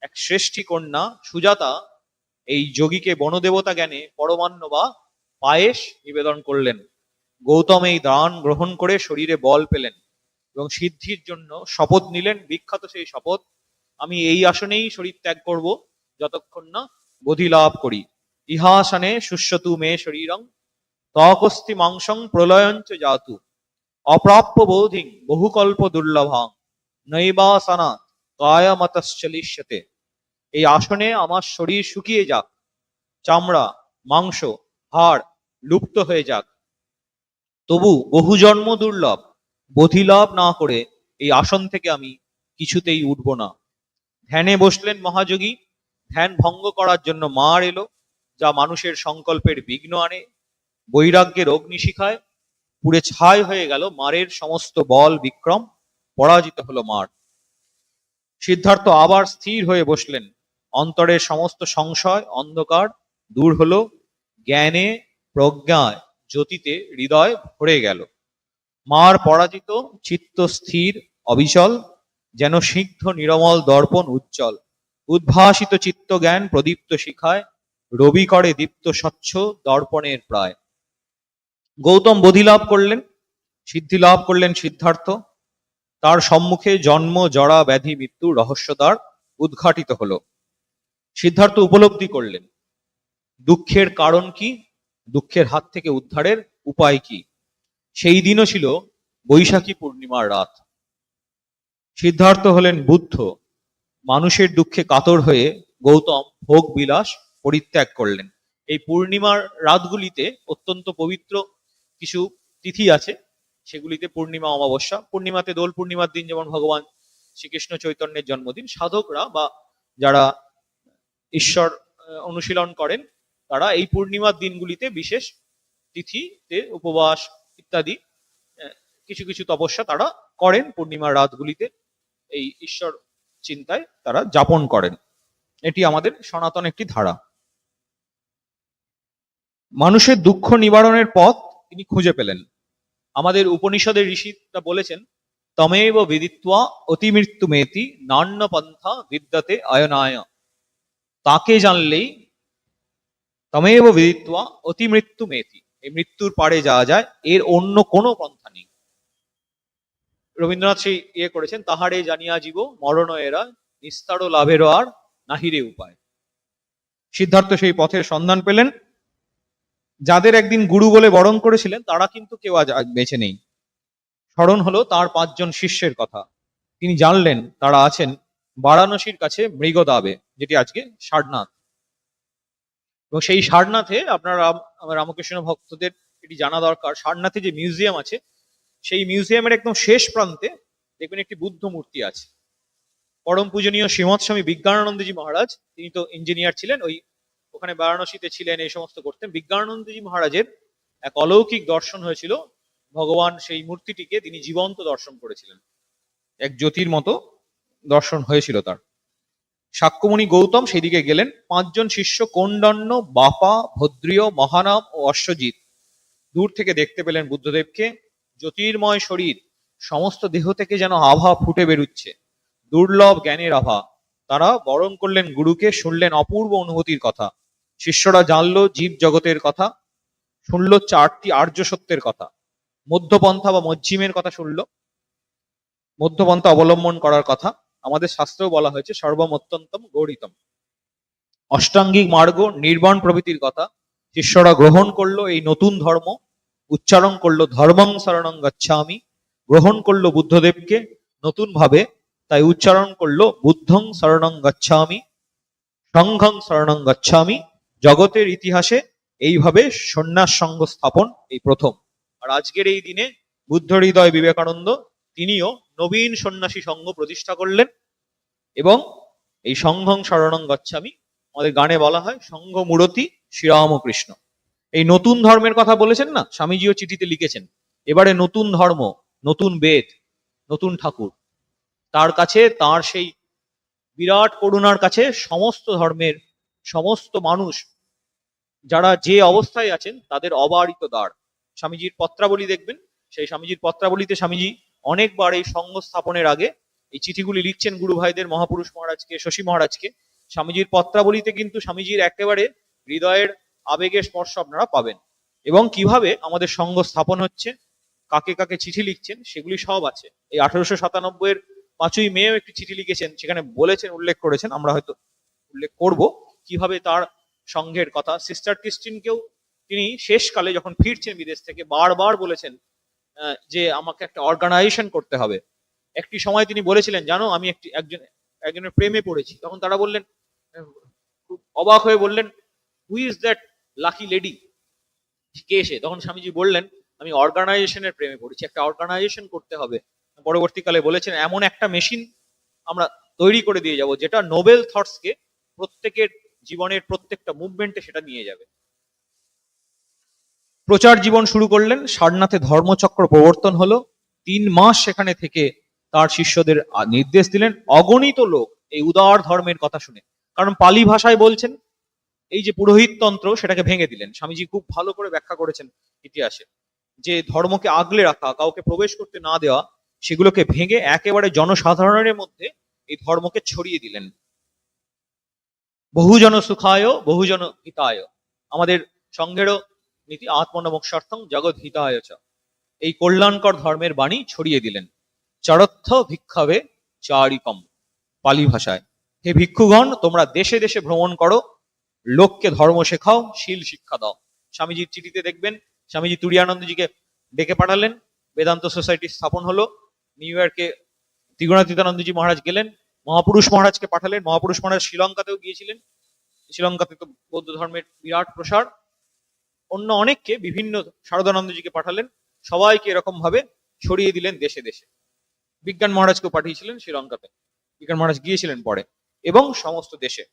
এক শ্রেষ্ঠী কন্যা সুজাতা এই যোগীকে বনদেবতা জ্ঞানে পরমান্ন বা পায়েস নিবেদন করলেন। গৌতম এই দান গ্রহণ করে শরীরে বল পেলেন এবং সিদ্ধির জন্য শপথ নিলেন। বিখ্যাত সেই শপথ, আমি এই আসনেই শরীর ত্যাগ করব যতক্ষণ না বোধি লাভ করি। ইহাসনে শুষ্যতু মে শরীরং তকস্তি মাংসং প্রলয়ঞ্চ জাতু অপ্রাপ্য বোধিং বহুকল্প দুর্লভাং নৈবাসনা কায়ামতশ্চলিষ্যতে। এই আসনে আমার শরীর শুকিয়ে যাক, চামড়া, মাংস, হাড় লুপ্ত হয়ে যাক, তবু বহু জন্ম দুর্লভ বোধি লাভ না করে এই আসন থেকে আমি কিছুতেই উঠব না। ধ্যানে বসলেন মহাযোগী। ধ্যান ভঙ্গ করার জন্য মার এলো, যা মানুষের সংকল্পের বিঘ্ন আনে। বৈরাগ্যের অগ্নিশিখায় পুড়ে ছাই হয়ে গেল মারের সমস্ত বল বিক্রম, পরাজিত হলো মার। সিদ্ধার্থ আবার স্থির হয়ে বসলেন। অন্তরের সমস্ত সংশয় অন্ধকার দূর হলো। জ্ঞানে প্রজ্ঞায় জ্যোতিতে হৃদয় ভরে গেল। মার পরাজিত, চিত্ত স্থির অবিচল, যেন সিদ্ধ নিরমল দর্পণ উজ্জ্বল। উদ্ভাসিত চিত্ত জ্ঞান প্রদীপ্ত শিখায়, রবি করে দীপ্ত স্বচ্ছ দর্পণের প্রায়। গৌতম বোধি লাভ করলেন, সিদ্ধি লাভ করলেন সিদ্ধার্থ। তার সম্মুখে জন্ম, জরা, ব্যাধি, মৃত্যু রহস্যদ্বার উদ্ঘাটিত হলো। সিদ্ধার্থ উপলব্ধি করলেন দুঃখের কারণ কি, দুঃখের হাত থেকে উদ্ধারের উপায় কি। সেই দিনও ছিল বৈশাখী পূর্ণিমার রাত। সিদ্ধার্থ হলেন বুদ্ধ। মানুষের দুঃখে কাতর হয়ে গৌতম ভোগ বিলাস পরিত্যাগ করলেন। এই পূর্ণিমার রাতগুলিতে অত্যন্ত পবিত্র কিছু তিথি আছে। সেগুলিতে পূর্ণিমা অমাবস্যা, পূর্ণিমাতে দোল পূর্ণিমার দিন যেমন ভগবান শ্রীকৃষ্ণ চৈতন্যের জন্মদিন, সাধকরা বা যারা ঈশ্বর অনুশীলন করেন তারা এই পূর্ণিমার দিনগুলিতে বিশেষ তিথিতে উপবাস ইত্যাদি কিছু কিছু তপস্যা তারা করেন। পূর্ণিমার রাতগুলিতে এই ঈশ্বর চিন্তায় তারা যাপন করেন। এটি আমাদের সনাতন একটি ধারা। মানুষের দুঃখ নিবারণের পথ তিনি খুঁজে পেলেন। আমাদের উপনিষদের ঋষিরা বলেছেন, তমেব বিদিত্বা অতিমৃত্যু মেতি নান্য পন্থা বিদ্যাতে অয়নায়। তাকে জানলেই, তমেব বিদিত্বা অতিমৃত্যু মেতি, এই মৃত্যুর পারে যাওয়া যায়, এর অন্য কোনো পন্থা নেই। রবীন্দ্রনাথ সেই করেছেন, তাহারে জানিয়া জীব মরণ এরা নিস্তার লাভেরও আর নাহিরে উপায়। সিদ্ধার্থ সেই পথের সন্ধান পেলেন। যাদের একদিন গুরু বলে বরণ করেছিলেন তারা কিন্তু কেউ আজ বেঁচে নেই। স্মরণ হলো তার 5 জন শিষ্যের কথা। তিনি জানলেন তারা আছেন বারাণসীর কাছে মৃগদাবে, যেটি আজকে সারনাথ। এবং সেই সারনাথে আপনারা, আমার রামকৃষ্ণ ভক্তদের এটি জানা দরকার, সারনাথে যে মিউজিয়াম আছে সেই মিউজিয়ামের একদম শেষ প্রান্তে দেখবেন একটি বুদ্ধ মূর্তি আছে। পরম পূজনীয় শ্রীমৎ স্বামী বিজ্ঞানানন্দজি মহারাজ, তিনি তো ইঞ্জিনিয়ার ছিলেন, ওখানে বারাণসীতে ছিলেন, এই সমস্ত করতেন। বিজ্ঞানানন্দজি মহারাজের এক অলৌকিক দর্শন হয়েছিল। ভগবান সেই মূর্তিটিকে তিনি জীবন্ত দর্শন করেছিলেন, এক জ্যোতির মতো দর্শন হয়েছিল তার। শাক্যমুনি গৌতম সেদিকে গেলেন। 5 জন শিষ্য কৌন্ডন্য, বাপা, ভদ্রিয়, মহানাম ও অশ্বজিৎ দূর থেকে দেখতে পেলেন বুদ্ধদেবকে। জ্যোতির্ময় শরীর, সমস্ত দেহ থেকে যেন আভা ফুটে বেরুচ্ছে, দুর্লভ জ্ঞানের আভা। তারা বরণ করলেন গুরুকে, শুনলেন অপূর্ব অনুভূতির কথা। শিষ্যরা জানলো জীব জগতের কথা, শুনলো 4টি আর্য সত্যের কথা, মধ্যপন্থা বা মজ্জিমের কথা শুনলো, মধ্যপন্থা অবলম্বন করার কথা। আমাদের শাস্ত্রেও বলা হয়েছে সর্বম অত্যন্তম গৌরিতম, অষ্টাঙ্গিক মার্গ, নির্বাণ প্রভৃতির কথা। শিষ্যরা গ্রহণ করলো এই নতুন ধর্ম, উচ্চারণ করলো ধর্মং শরণং গচ্ছামি, গ্রহণ করলো বুদ্ধদেবকে নতুন ভাবে, তাই উচ্চারণ করলো বুদ্ধং শরণং গচ্ছামি, সংঘং শরণং গচ্ছামি। জগতের ইতিহাসে এইভাবে সন্ন্যাস সংঘ স্থাপন এই প্রথম। আর আজকের এই দিনে বুদ্ধ হৃদয় বিবেকানন্দ তিনিও নবীন সন্ন্যাসী সংঘ প্রতিষ্ঠা করলেন। এবং এই সংঘং শরণং গচ্ছামি, আমাদের গানে বলা হয় সংঘ মূরতি শ্রীরামকৃষ্ণ। এই নতুন ধর্মের কথা বলেছেন না, স্বামীজিও চিঠিতে লিখেছেন, এবারে নতুন ধর্ম, নতুন বেদ, নতুন ঠাকুর। তার কাছে, তার সেই বিরাট করুণার কাছে সমস্ত ধর্মের সমস্ত মানুষ যারা যে অবস্থায় আছেন তাদের অবারিত দ্বার। স্বামীজির পত্রাবলী দেখবেন, সেই স্বামীজির পত্রাবলীতে স্বামীজি অনেকবার এই সংঘ স্থাপনের আগে এই চিঠিগুলি লিখছেন গুরু ভাইদের, মহাপুরুষ মহারাজকে, শশী মহারাজকে। স্বামীজির পত্রাবলীতে কিন্তু স্বামীজির একেবারে হৃদয়ের আবেগের স্পর্শ আপনারা পাবেন। এবং কিভাবে আমাদের সংঘ স্থাপন হচ্ছে, কাকে কাকে চিঠি লিখছেন, সেগুলি সব আছে। এই 1897-এর 5ই মেও একটি চিঠি লিখেছেন, সেখানে বলেছেন, উল্লেখ করেছেন, আমরা হয়তো উল্লেখ করব কিভাবে তার সংঘের কথা। সিস্টার ক্রিস্টিনকেও তিনি শেষকালে যখন ফিরছেন বিদেশ থেকে বারবার বলেছেন যে আমাকে একটা অর্গানাইজেশন করতে হবে। একটি সময় তিনি বলেছিলেন, জানো আমি একজনের প্রেমে পড়েছি। তখন তারা বললেন, খুব অবাক হয়ে বললেন, who is that lucky lady, কে সে? তখন স্বামীজি বললেন, আমি অর্গানাইজেশনের প্রেমে পড়েছি, একটা অর্গানাইজেশন করতে হবে। পরবর্তীকালে বলেছেন, এমন একটা মেশিন আমরা তৈরি করে দিয়ে যাব যেটা নোবেল থটসকে প্রত্যেকের জীবনের প্রত্যেকটা মুভমেন্টে সেটা নিয়ে যাবে। প্রচার জীবন শুরু করলেন। সারনাথে ধর্মচক্র প্রবর্তন হলো। 3 মাস সেখানে থেকে তার শিষ্যদের নির্দেশ দিলেন। অগণিত লোক এই উদার ধর্মের কথা শুনে, কারণ পালি ভাষায় বলছেন, এই যে পুরোহিত তন্ত্র সেটাকে ভেঙে দিলেন। স্বামীজি খুব ভালো করে ব্যাখ্যা করেছেন ইতিহাসে, যে ধর্মকে আগলে রাখা, কাউকে প্রবেশ করতে না দেওয়া, সেগুলোকে ভেঙে একেবারে জনসাধারণের মধ্যে এই ধর্মকে ছড়িয়ে দিলেন। বহুজন সুখায় বহুজন হিতায়, আমাদের সংঘেরও নীতি আত্মনমোক্ষার্থং জগৎ হিতায় চ, এই কল্যাণকর ধর্মের বাণী ছড়িয়ে দিলেন। চরত্থ ভিক্ষাবে চারিকম, পালি ভাষায়, হে ভিক্ষুগণ তোমরা দেশে দেশে ভ্রমণ করো, লোককে ধর্ম শেখাও, শীল শিক্ষা দাও। স্বামীজির চিঠিতে দেখবেন স্বামীজি তুরিয়ানন্দজিকে ডেকে পাঠালেন, বেদান্ত সোসাইটি স্থাপন হলো। নিউ ইয়র্কে ত্রিগুণাতীতানন্দজি মহারাজ গেলেন, মহাপুরুষ মহারাজকে পাঠালেন। মহাপুরুষ মহারাজ শ্রীলঙ্কাতেও গিয়েছিলেন, শ্রীলঙ্কাতে তো বৌদ্ধ ধর্মের বিরাট প্রসার। অন্য অনেককে, বিভিন্ন শারদানন্দজিকে পাঠালেন। সবাইকে এরকম ভাবে ছড়িয়ে দিলেন দেশে দেশে। বিজ্ঞান মহারাজকেও পাঠিয়েছিলেন শ্রীলঙ্কাতে, বিজ্ঞান মহারাজ গিয়েছিলেন পরে, এবং সমস্ত দেশে।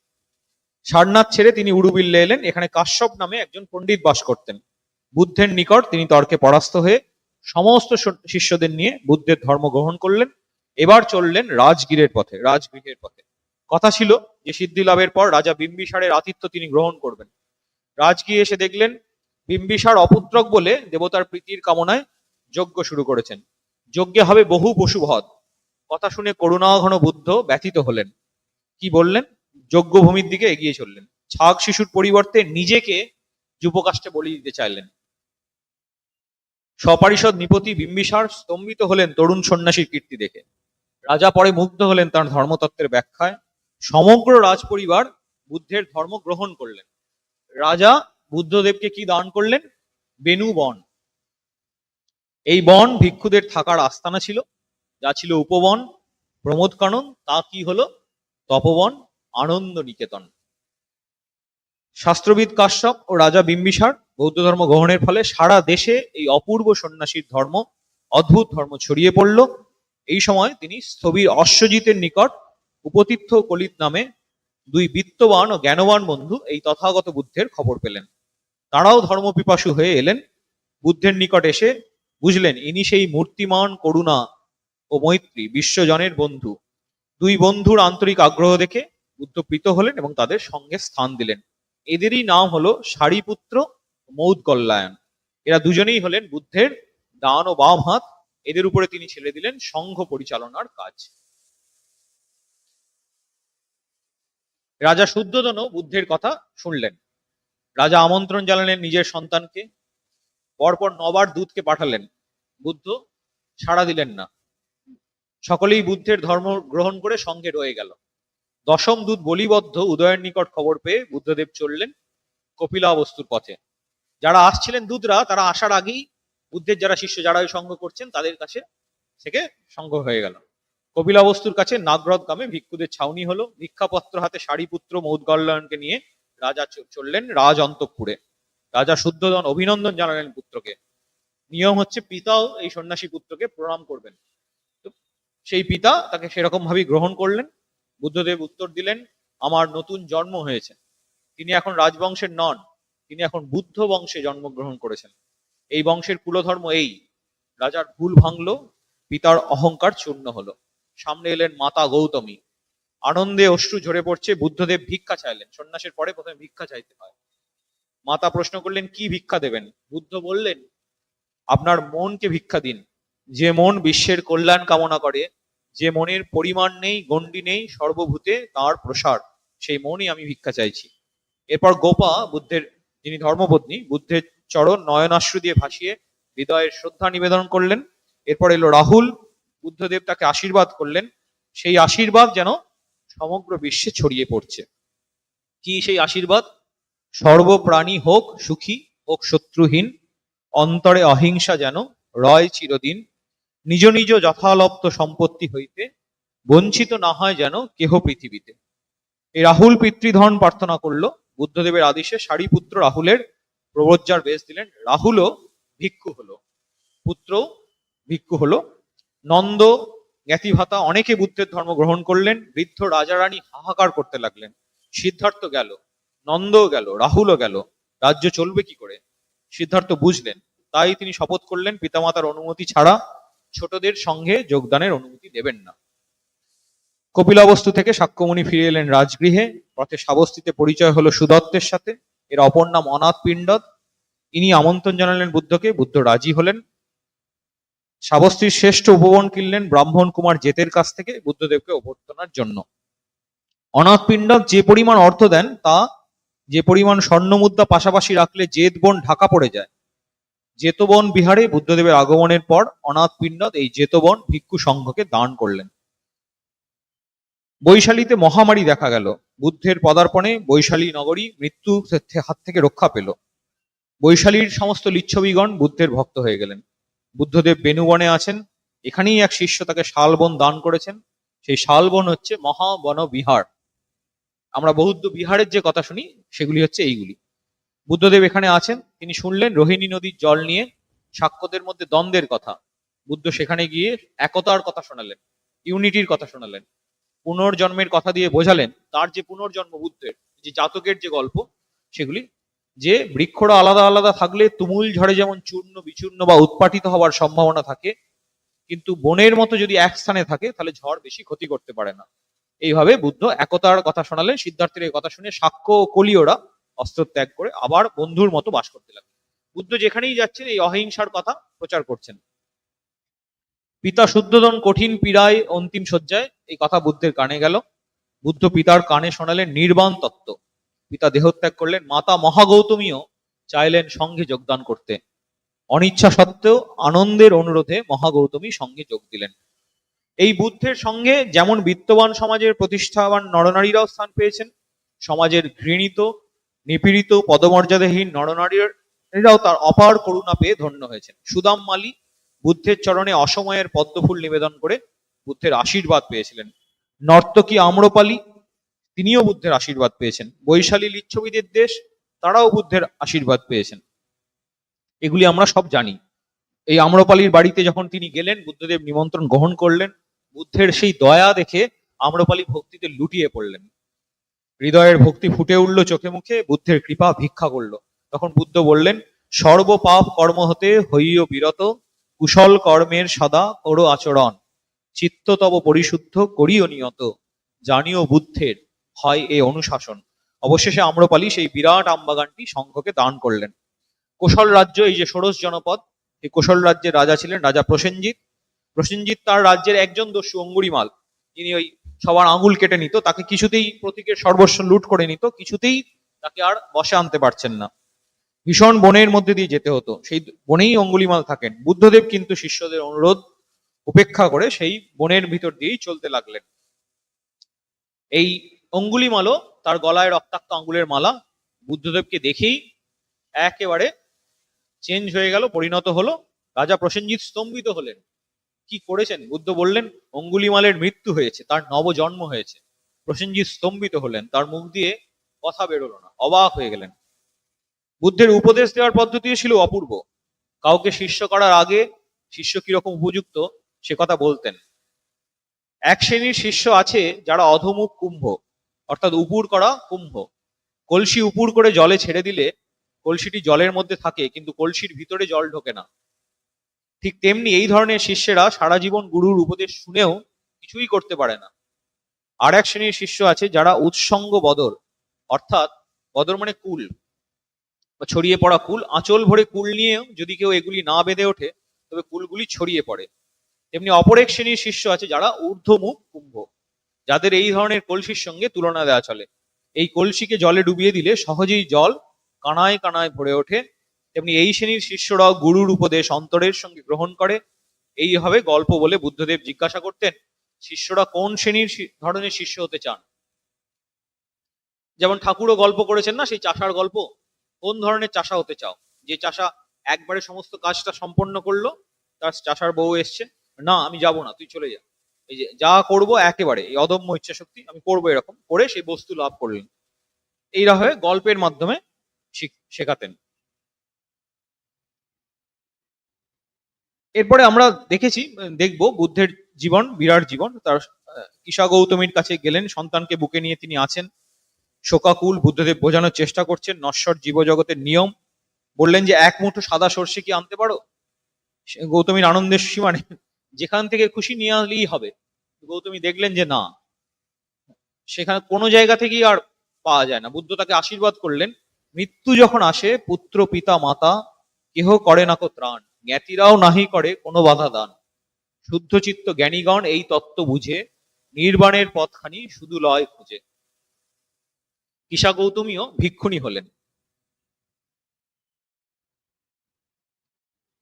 সারনাথ ছেড়ে তিনি উড়ুবিল্লে এলেন। এখানে কাশ্যপ নামে একজন পণ্ডিত বাস করতেন। বুদ্ধের নিকট তিনি তর্কে পরাস্ত হয়ে সমস্ত শিষ্যদের নিয়ে বুদ্ধের ধর্ম গ্রহণ করলেন। এবার চললেন রাজগৃহের পথে। কথা ছিল যে সিদ্ধি লাভের পর রাজা বিম্বিসারের আতিথ্য তিনি গ্রহণ করবেন। রাজগৃহে এসে দেখলেন বিম্বিসার অপুত্রক বলে দেবতার প্রীতির কামনায় যজ্ঞ শুরু করেছেন। যজ্ঞে হবে বহু পশুবধ। কথা শুনে করুণাঘন বুদ্ধ ব্যথিত হলেন। কি বললেন? যজ্ঞভূমির দিকে এগিয়ে চললেন। ছাগ শিশুর পরিবর্তে নিজেকে যুবকাষ্টে বলি দিতে চাইলেন। সপারিষদ নৃপতি বিম্বিসার স্তম্ভিত হলেন তরুণ সন্ন্যাসীর কীর্তি দেখে। রাজা পরে মুগ্ধ হলেন তার ধর্মতত্ত্বের ব্যাখ্যায়। সমগ্র রাজপরিবার বুদ্ধের ধর্ম গ্রহণ করলেন। রাজা বুদ্ধদেবকে কি দান করলেন? বেনু বন। এই বন ভিক্ষুদের থাকার আস্তানা ছিল। যা ছিল উপবন প্রমোদ কানন, তা কি হলো? তপবন আনন্দ নিকেতন। শাস্ত্রবিদ কাশ্যপ ও রাজা বিম্বিসার বৌদ্ধ ধর্ম গ্রহণের ফলে সারা দেশে এই অপূর্ব সন্ন্যাসীর ধর্ম, অদ্ভুত ধর্ম ছড়িয়ে পড়ল। এই সময় তিনি স্থবির অশ্বজিতের নিকট উপতীর্থ কলিত নামে দুই বিত্তবান ও জ্ঞানবান বন্ধু এই তথাগত বুদ্ধের খবর পেলেন। তারাও ধর্মপিপাসু হয়ে এলেন। বুদ্ধের নিকট এসে বুঝলেন ইনি সেই মূর্তিমান করুণা ও মৈত্রী, বিশ্বজনের বন্ধু। দুই বন্ধুর আন্তরিক আগ্রহ দেখে বুদ্ধ প্রীত হলেন এবং তাদের সঙ্গে স্থান দিলেন। এদেরই নাম হলো সারিপুত্র মৌদগল্যায়ন। এরা দুজনেই হলেন বুদ্ধের ডান ও বাম হাত। এদের উপরে তিনি ছেড়ে দিলেন সংঘ পরিচালনার কাজ। রাজা শুদ্ধোধনও বুদ্ধের কথা শুনলেন। রাজা আমন্ত্রণ জানালেন নিজের সন্তানকে। পরপর 9বার দূতকে পাঠালেন। বুদ্ধ সাড়া দিলেন না। সকলেই বুদ্ধের ধর্ম গ্রহণ করে সঙ্গে রয়ে গেল। 10ম দূত বলিবদ্ধ উদয়ের নিকট খবর পেয়ে বুদ্ধদেব চললেন কপিলাবস্তুর পথে। যারা আসছিলেন দূতরা, তারা আসার আগেই বুদ্ধের যারা শিষ্য, যারা ওই সঙ্গ করছেন, তাদের কাছে থেকে সঙ্গ হয়ে গেল। কপিলাবস্তুর কাছে নাগরদ গ্রামে ভিক্ষুদের ছাউনি হলো। ভিক্ষাপত্র হাতে সারিপুত্র মৌদগল্যায়নকে নিয়ে রাজা চললেন রাজ অন্তঃপুরে। রাজা শুদ্ধোধন অভিনন্দন জানালেন পুত্রকে। নিয়ম হচ্ছে পিতাও এই সন্ন্যাসী পুত্রকে প্রণাম করবেন। তো সেই পিতা তাকে সেরকম ভাবেই গ্রহণ করলেন। বুদ্ধদেব উত্তর দিলেন, আমার নতুন জন্ম হয়েছে। তিনি এখন রাজবংশের নন, তিনি এখন বুদ্ধ বংশে জন্মগ্রহণ করেছেন। এই বংশের কুলধর্ম এই। রাজার ভুল ভাঙলো, পিতার অহংকার চূর্ণ হলো। সামনে এলেন মাতা গৌতমী। আনন্দে অশ্রু ঝরে পড়ছে। বুদ্ধদেব ভিক্ষা চাইলেন। সন্ন্যাসের পরে প্রথমে ভিক্ষা চাইতে হয়। মাতা প্রশ্ন করলেন, কি ভিক্ষা দেবেন? বুদ্ধ বললেন, আপনার মনকে ভিক্ষা দিন। যে মন বিশ্বের কল্যাণ কামনা করে, যে মনের পরিমাণ নেই, গণ্ডি নেই, সর্বভূতে তার প্রসার, সেই মনই আমি ভিক্ষা চাইছি। এরপর গোপা, বুদ্ধের যিনি ধর্মপত্নী, বুদ্ধের চরণ নয়নাশ্রু দিয়ে ভাসিয়ে হৃদয়ের শ্রদ্ধা নিবেদন করলেন। এরপর এলো রাহুল। বুদ্ধদেব তাকে আশীর্বাদ করলেন। সেই আশীর্বাদ যেন সমগ্র বিশ্বে ছড়িয়ে পড়ছে। কি সেই আশীর্বাদ? সর্বপ্রাণী হোক সুখী, হোক শত্রুহীন, অন্তরে অহিংসা যেন রয় চিরদিন, নিজ নিজ যথালব্ধ সম্পত্তি হইতে বঞ্চিত না হয় যেন কেহ পৃথিবীতে। এই রাহুল পিতৃধন প্রার্থনা করলো। বুদ্ধদেবের আদেশে সারিপুত্র রাহুলের প্রবজ্জার বেশ দিলেন। রাহুলও ভিক্ষু হলো, পুত্র ভিক্ষু হলো। নন্দ, জ্ঞাতিভাতা অনেকে বুদ্ধের ধর্ম গ্রহণ করলেন। বৃদ্ধ রাজা রানী হাহাকার করতে লাগলেন। সিদ্ধার্থ গেল, নন্দও গেল, রাহুলও গেল। রাজ্য চলবে কি করে? সিদ্ধার্থ বুঝলেন। তাই তিনি শপথ করলেন পিতামাতার অনুমতি ছাড়া ছোটদের সঙ্গে যোগদানের অনুমতি দেবেন না। কপিলাবস্তু থেকে সাক্ষ্যমণি ফিরে এলেন রাজগৃহে। পথে সাবস্তিতে পরিচয় হলো সুদত্তের সাথে। এর অপর নাম অনাথ পিণ্ডদ। ইনি আমন্ত্রণ জানালেন বুদ্ধকে। বুদ্ধ রাজি হলেন। সাবস্তির শ্রেষ্ঠ উপবন কিনলেন ব্রাহ্মণ কুমার জেতের কাছ থেকে বুদ্ধদেবকে অভ্যর্থনার জন্য। অনাথ পিণ্ডদ যে পরিমাণ অর্থ দেন, তা যে পরিমাণ স্বর্ণ মুদ্রা পাশাপাশি রাখলে জেত বন ঢাকা পড়ে যায়। জেতবন বিহারে বুদ্ধদেবের আগমনের পর অনাথ পিণ্ডদ এই জেতবন ভিক্ষু সংঘকে দান করলেন। বৈশালীতে মহামারী দেখা গেল। বুদ্ধের পদার্পণে বৈশালী নগরী মৃত্যু হাত থেকে রক্ষা পেল। বৈশালীর সমস্ত লিচ্ছবিগণ বুদ্ধের ভক্ত হয়ে গেলেন। বুদ্ধদেব বেনুবনে আছেন। এখানেই এক শিষ্য তাকে শালবন দান করেছেন। সেই শালবন হচ্ছে মহাবন বিহার। আমরা বৌদ্ধ বিহারের যে কথা শুনি, সেগুলি হচ্ছে এইগুলি। বুদ্ধদেব এখানে আছেন। তিনি শুনলেন রোহিণী নদীর জল নিয়ে শাক্যদের মধ্যে দ্বন্দ্বের কথা, বুদ্ধ সেখানে গিয়ে একতার কথা শোনালেন, ইউনিটির কথা শোনালেন, পুনর্জন্মের কথা দিয়ে বোঝালেন তার যে পুনর্জন্ম বুদ্ধের যে জাতকের যে গল্প, সেগুলি যে বৃক্ষরা আলাদা আলাদা থাকলে তুমুল ঝড়ে যেমন চূর্ণ বিচূর্ণ বা উৎপাটিত হওয়ার সম্ভাবনা থাকে, কিন্তু বনের মতো যদি এক স্থানে থাকে তাহলে ঝড় বেশি ক্ষতি করতে পারে না। এইভাবে বুদ্ধ একতার কথা শোনালেন। সিদ্ধার্থের এই কথা শুনে শাক্য ও কলিওরা অস্ত্র ত্যাগ করে আবার বন্ধুর মতো বাস করতে লাগলো। বুদ্ধ যেখানেই যাচ্ছেন এই অহিংসার কথা প্রচার করছেন। পিতা শুদ্ধোদন কঠিন পীড়ায় অন্তিম শয্যায়, এই কথা বুদ্ধের কানে গেল। বুদ্ধ পিতার কানে শোনালেন নির্বাণ তত্ত্ব। পিতা দেহত্যাগ করলেন। মাতা মহাগৌতমীও চাইলেন সঙ্গে যোগদান করতে। অনিচ্ছা সত্ত্বেও আনন্দের অনুরোধে মহাগৌতমী সঙ্গে যোগ দিলেন। এই বুদ্ধের সঙ্গে যেমন বিত্তবান সমাজের প্রতিষ্ঠাবান নরনারীরাও স্থান পেয়েছেন, সমাজের ঘৃণিত নিপীড়িত পদমর্যাদাহীন নরনারীরাও তার অপার করুণা পেয়ে ধন্য হয়েছেন। সুদাম মালি বুদ্ধের চরণে অসময়ের পদ্মফুল নিবেদন করে বুদ্ধের আশীর্বাদ পেয়েছিলেন। নর্তকী আম্রপালি তিনিও বুদ্ধের আশীর্বাদ পেয়েছেন। বৈশালী লিচ্ছবিদের দেশ, তারাও বুদ্ধের আশীর্বাদ পেয়েছেন। এগুলি আমরা সব জানি। এই আম্রপালির বাড়িতে যখন তিনি গেলেন, বুদ্ধদেব নিমন্ত্রণ গ্রহণ করলেন। বুদ্ধের সেই দয়া দেখে আম্রপালি ভক্তিতে লুটিয়ে পড়লেন। হৃদয়ের ভক্তি ফুটে উঠল চোখে মুখে, বুদ্ধের কৃপা ভিক্ষা করলো। তখন বুদ্ধ বললেন, সর্বপাপ কর্ম হতে হইও বিরত, কুশল কর্মের সদা করো আচরণ, চিত্ত তব পরিশুদ্ধ করিও নিয়ত, জানিও বুদ্ধের হয় এ অনুশাসন। অবশেষে আম্রপালি সেই বিরাট আমবাগানটি সংঘকে দান করলেন। কোশল রাজ্য, এই যে ষোড়শ জনপদ, এই কোশল রাজ্যের রাজা ছিলেন রাজা প্রসেনজিৎ। প্রসেনজিৎ তার রাজ্যের একজন দস্যু অঙ্গুলিমাল, যিনি ওই সবার আঙুল কেটে নিত, তাকে কিছুতেই প্রতীকের সর্বস্ব লুট করে নিত, কিছুতেই তাকে আর বশে আনতে পারছেন না। ভীষণ বনের মধ্যে দিয়ে যেতে হতো, সেই বনেই অঙ্গুলিমাল থাকেন। বুদ্ধদেব কিন্তু শিষ্যদের অনুরোধ উপেক্ষা করে সেই বনের ভিতর দিয়েই চলতে লাগলেন। এই অঙ্গুলিমালও তার গলায় রক্তাক্ত আঙ্গুলের মালা বুদ্ধদেবকে দেখেই একেবারে চেঞ্জ হয়ে গেল, পরিণত হলো। রাজা প্রসেনজিৎ স্তম্ভিত হলেন, কি করেছেন? বুদ্ধ বললেন অঙ্গুলিমালের মৃত্যু হয়েছে, তার নবজন্ম হয়েছে। প্রসেনজিৎ স্তম্ভিত হলেন, তার মুখ দিয়ে কথা বেরোলো না, অবাক হয়ে গেলেন। বুদ্ধের উপদেশ দেওয়ার পদ্ধতিও ছিল অপূর্ব। কাউকে শিষ্য করার আগে শিষ্য কিরকম উপযুক্ত সে কথা বলতেন। এক শ্রেণীর শিষ্য আছে যারা অধমুখ কুম্ভ, অর্থাৎ উপুর করা কুম্ভ। কলসি উপুর করে জলে ছেড়ে দিলে কলসিটি জলের মধ্যে থাকে, কিন্তু কলসির ভিতরে জল ঢোকে না। ঠিক তেমনি এই ধরনের শিষ্যেরা সারা জীবন গুরুর উপদেশ শুনেও কিছুই করতে পারে না। আর এক শ্রেণীর শিষ্য আছে যারা উৎসঙ্গ বদর, অর্থাৎ বদর মানে কুল বা ছড়িয়ে পড়া কুল, আঁচল ভরে কুল নিয়েও যদি কেউ এগুলি না বেঁধে ওঠে তবে কুলগুলি ছড়িয়ে পড়ে। তেমনি অপর এক শ্রেণীর শিষ্য আছে যারা ঊর্ধ্বমুখ কুম্ভ, যাদের এই ধরনের কলসির সঙ্গে তুলনা দেওয়া চলে। এই কলসিকে জলে ডুবিয়ে দিলে সহজেই জল কানায় কানায় ভরে ওঠে। তেমনি এই শ্রেণীর শিষ্যরাও গুরুর উপদেশ অন্তরের সঙ্গে গ্রহণ করে। এইভাবে গল্প বলে বুদ্ধদেব জিজ্ঞাসা করতেন, শিষ্যরা কোন শ্রেণীর ধরনের শিষ্য হতে চান? যেমন ঠাকুরও গল্প করেছেন না, সেই চাষার গল্প। কোন ধরনের চাষা হতে চাও? যে চাষা একবারে সমস্ত কাজটা সম্পন্ন করলো, তার চাষার বউ এসছে, না আমি যাব না, তুই চলে যা, এই যে যা করবো একেবারে এই অদম্য ইচ্ছা শক্তি, আমি করবো, এরকম করে সেই বস্তু লাভ করলেন। এইভাবে গল্পের মাধ্যমে শেখাতেন। এরপরে আমরা দেখব বুদ্ধের জীবন, বিরাট জীবন। তার কিশা গৌতমীর কাছে গেলেন, সন্তানকে বুকে নিয়ে তিনি আছেন, শোকাকুল। বুদ্ধদেব বোঝানোর চেষ্টা করছেন নশ্বর জীবজগতের নিয়ম। বললেন যে এক মুঠো সাদা সর্ষে কি আনতে পারো? গৌতমীর আনন্দের সীমা নেই, যেখান থেকে খুশি নিয়ে আনলেই হবে। গৌতমী দেখলেন যে না, সেখানে কোনো জায়গা থেকেই আর পাওয়া যায় না। বুদ্ধ তাকে আশীর্বাদ করলেন, মৃত্যু যখন আসে পুত্র পিতা মাতা কেহ করে না কো ত্রাণ, জ্ঞাতিরাও নাহি করে কোনো বাধা দান, শুদ্ধ চিত্ত জ্ঞানীগণ এই তত্ত্ব বুঝে, নির্বাণের পথখানি শুধু লয় খুঁজে। কিশা গৌতমীও ভিক্ষুণী হলেন।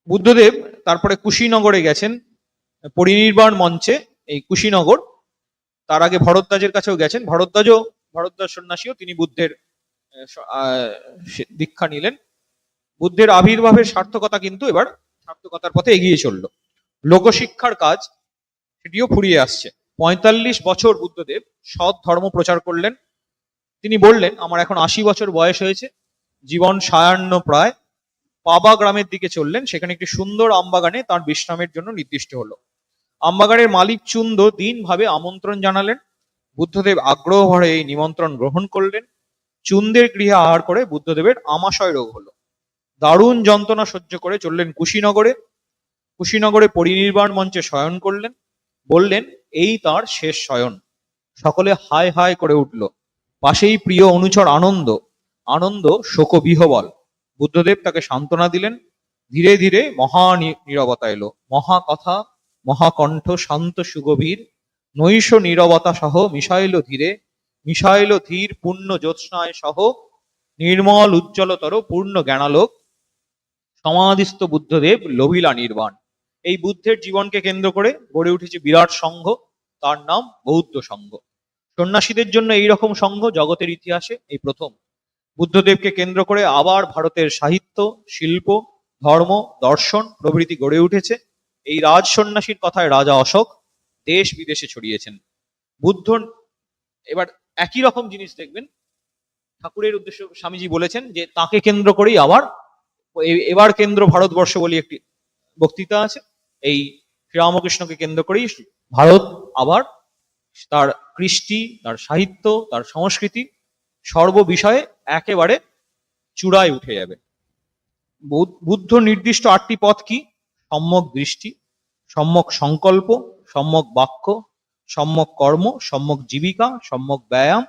বুদ্ধদেব তারপরে কুশীনগরে গেছেন, পরিনির্বাণ মঞ্চে। এই কুশীনগর, তার আগে ভরদ্বাজের কাছেও গেছেন। ভরদ্বাজ সন্ন্যাসীও তিনি বুদ্ধের দীক্ষা নিলেন। বুদ্ধের আবির্ভাবের সার্থকতা কিন্তু এবার সার্থকতার পথে এগিয়ে চলল। লোকশিক্ষার কাজ সেটিও ফুরিয়ে আসছে। ৪৫ বছর বুদ্ধদেব সৎ ধর্ম প্রচার করলেন। তিনি বললেন, আমার এখন ৮০ বছর বয়স হয়েছে, জীবন সায়ান্ন প্রায়, পাবা গ্রামের দিকে চললেন। সেখানে একটি সুন্দর আমবাগানে তার বিশ্রামের জন্য নির্দিষ্ট হলো। আমবাগানের মালিক চুন্দ দিনভাবে আমন্ত্রণ জানালেন। বুদ্ধদেব আগ্রহ ভরে এই নিমন্ত্রণ গ্রহণ করলেন। চুন্দের গৃহে আহার করে বুদ্ধদেবের আমাশয় রোগ হলো। দারুণ যন্ত্রণা সহ্য করে চললেন কুশীনগরে। কুশীনগরে পরিনির্বাণ মঞ্চে শয়ন করলেন। বললেন এই তার শেষ শয়ন। সকলে হায় হায় করে উঠল। পাশেই প্রিয় অনুচর আনন্দ, আনন্দ শোকবিহ্বল। বুদ্ধদেব তাকে সান্ত্বনা দিলেন। ধীরে ধীরে নীরবতা এলো। মহা কথা, মহাকণ্ঠ শান্ত সুগভীর, নৈশ নীরবতা সহ মিশাইল ধীর পূর্ণ জ্যোৎস্নায় সহ নির্মল উজ্জ্বলতর পূর্ণ জ্ঞানালোক। সমাধিস্থ বুদ্ধদেব লোভিলা নির্বাণ। এই বুদ্ধের জীবনকে কেন্দ্র করে গড়ে উঠেছে বিরাট সংঘ, তার নাম বৌদ্ধ সংঘ। সন্ন্যাসীদের জন্য এইরকম সংঘ জগতের ইতিহাসে এই প্রথম। বুদ্ধদেবকে কেন্দ্র করে আবার ভারতের সাহিত্য, শিল্প, ধর্ম, দর্শন প্রভৃতি গড়ে উঠেছে। এই রাজ সন্ন্যাসীর কথায় রাজা অশোক দেশ বিদেশে ছড়িয়েছেন। বুদ্ধ এবার একই রকম জিনিস দেখবেন ঠাকুরের উদ্দেশ্য স্বামীজি বলেছেন যে তাকে কেন্দ্র করেই আবার এবার কেন্দ্র ভারতবর্ষ বলে একটি বক্তৃতা আছে। এই শ্রীরামকৃষ্ণকে কেন্দ্র করেই ভারত আবার তার কৃষ্টি, তার সাহিত্য, তার সংস্কৃতি সর্ববিষয়ে একেবারে চূড়ায় উঠে যাবে। বুদ্ধ নির্দিষ্ট 8টি পথ কি? সম্যক দৃষ্টি, সম্যক সংকল্প, সম্যক বাক্য, সম্যক কর্ম, সম্যক জীবিকা, সম্যক ব্যায়াম,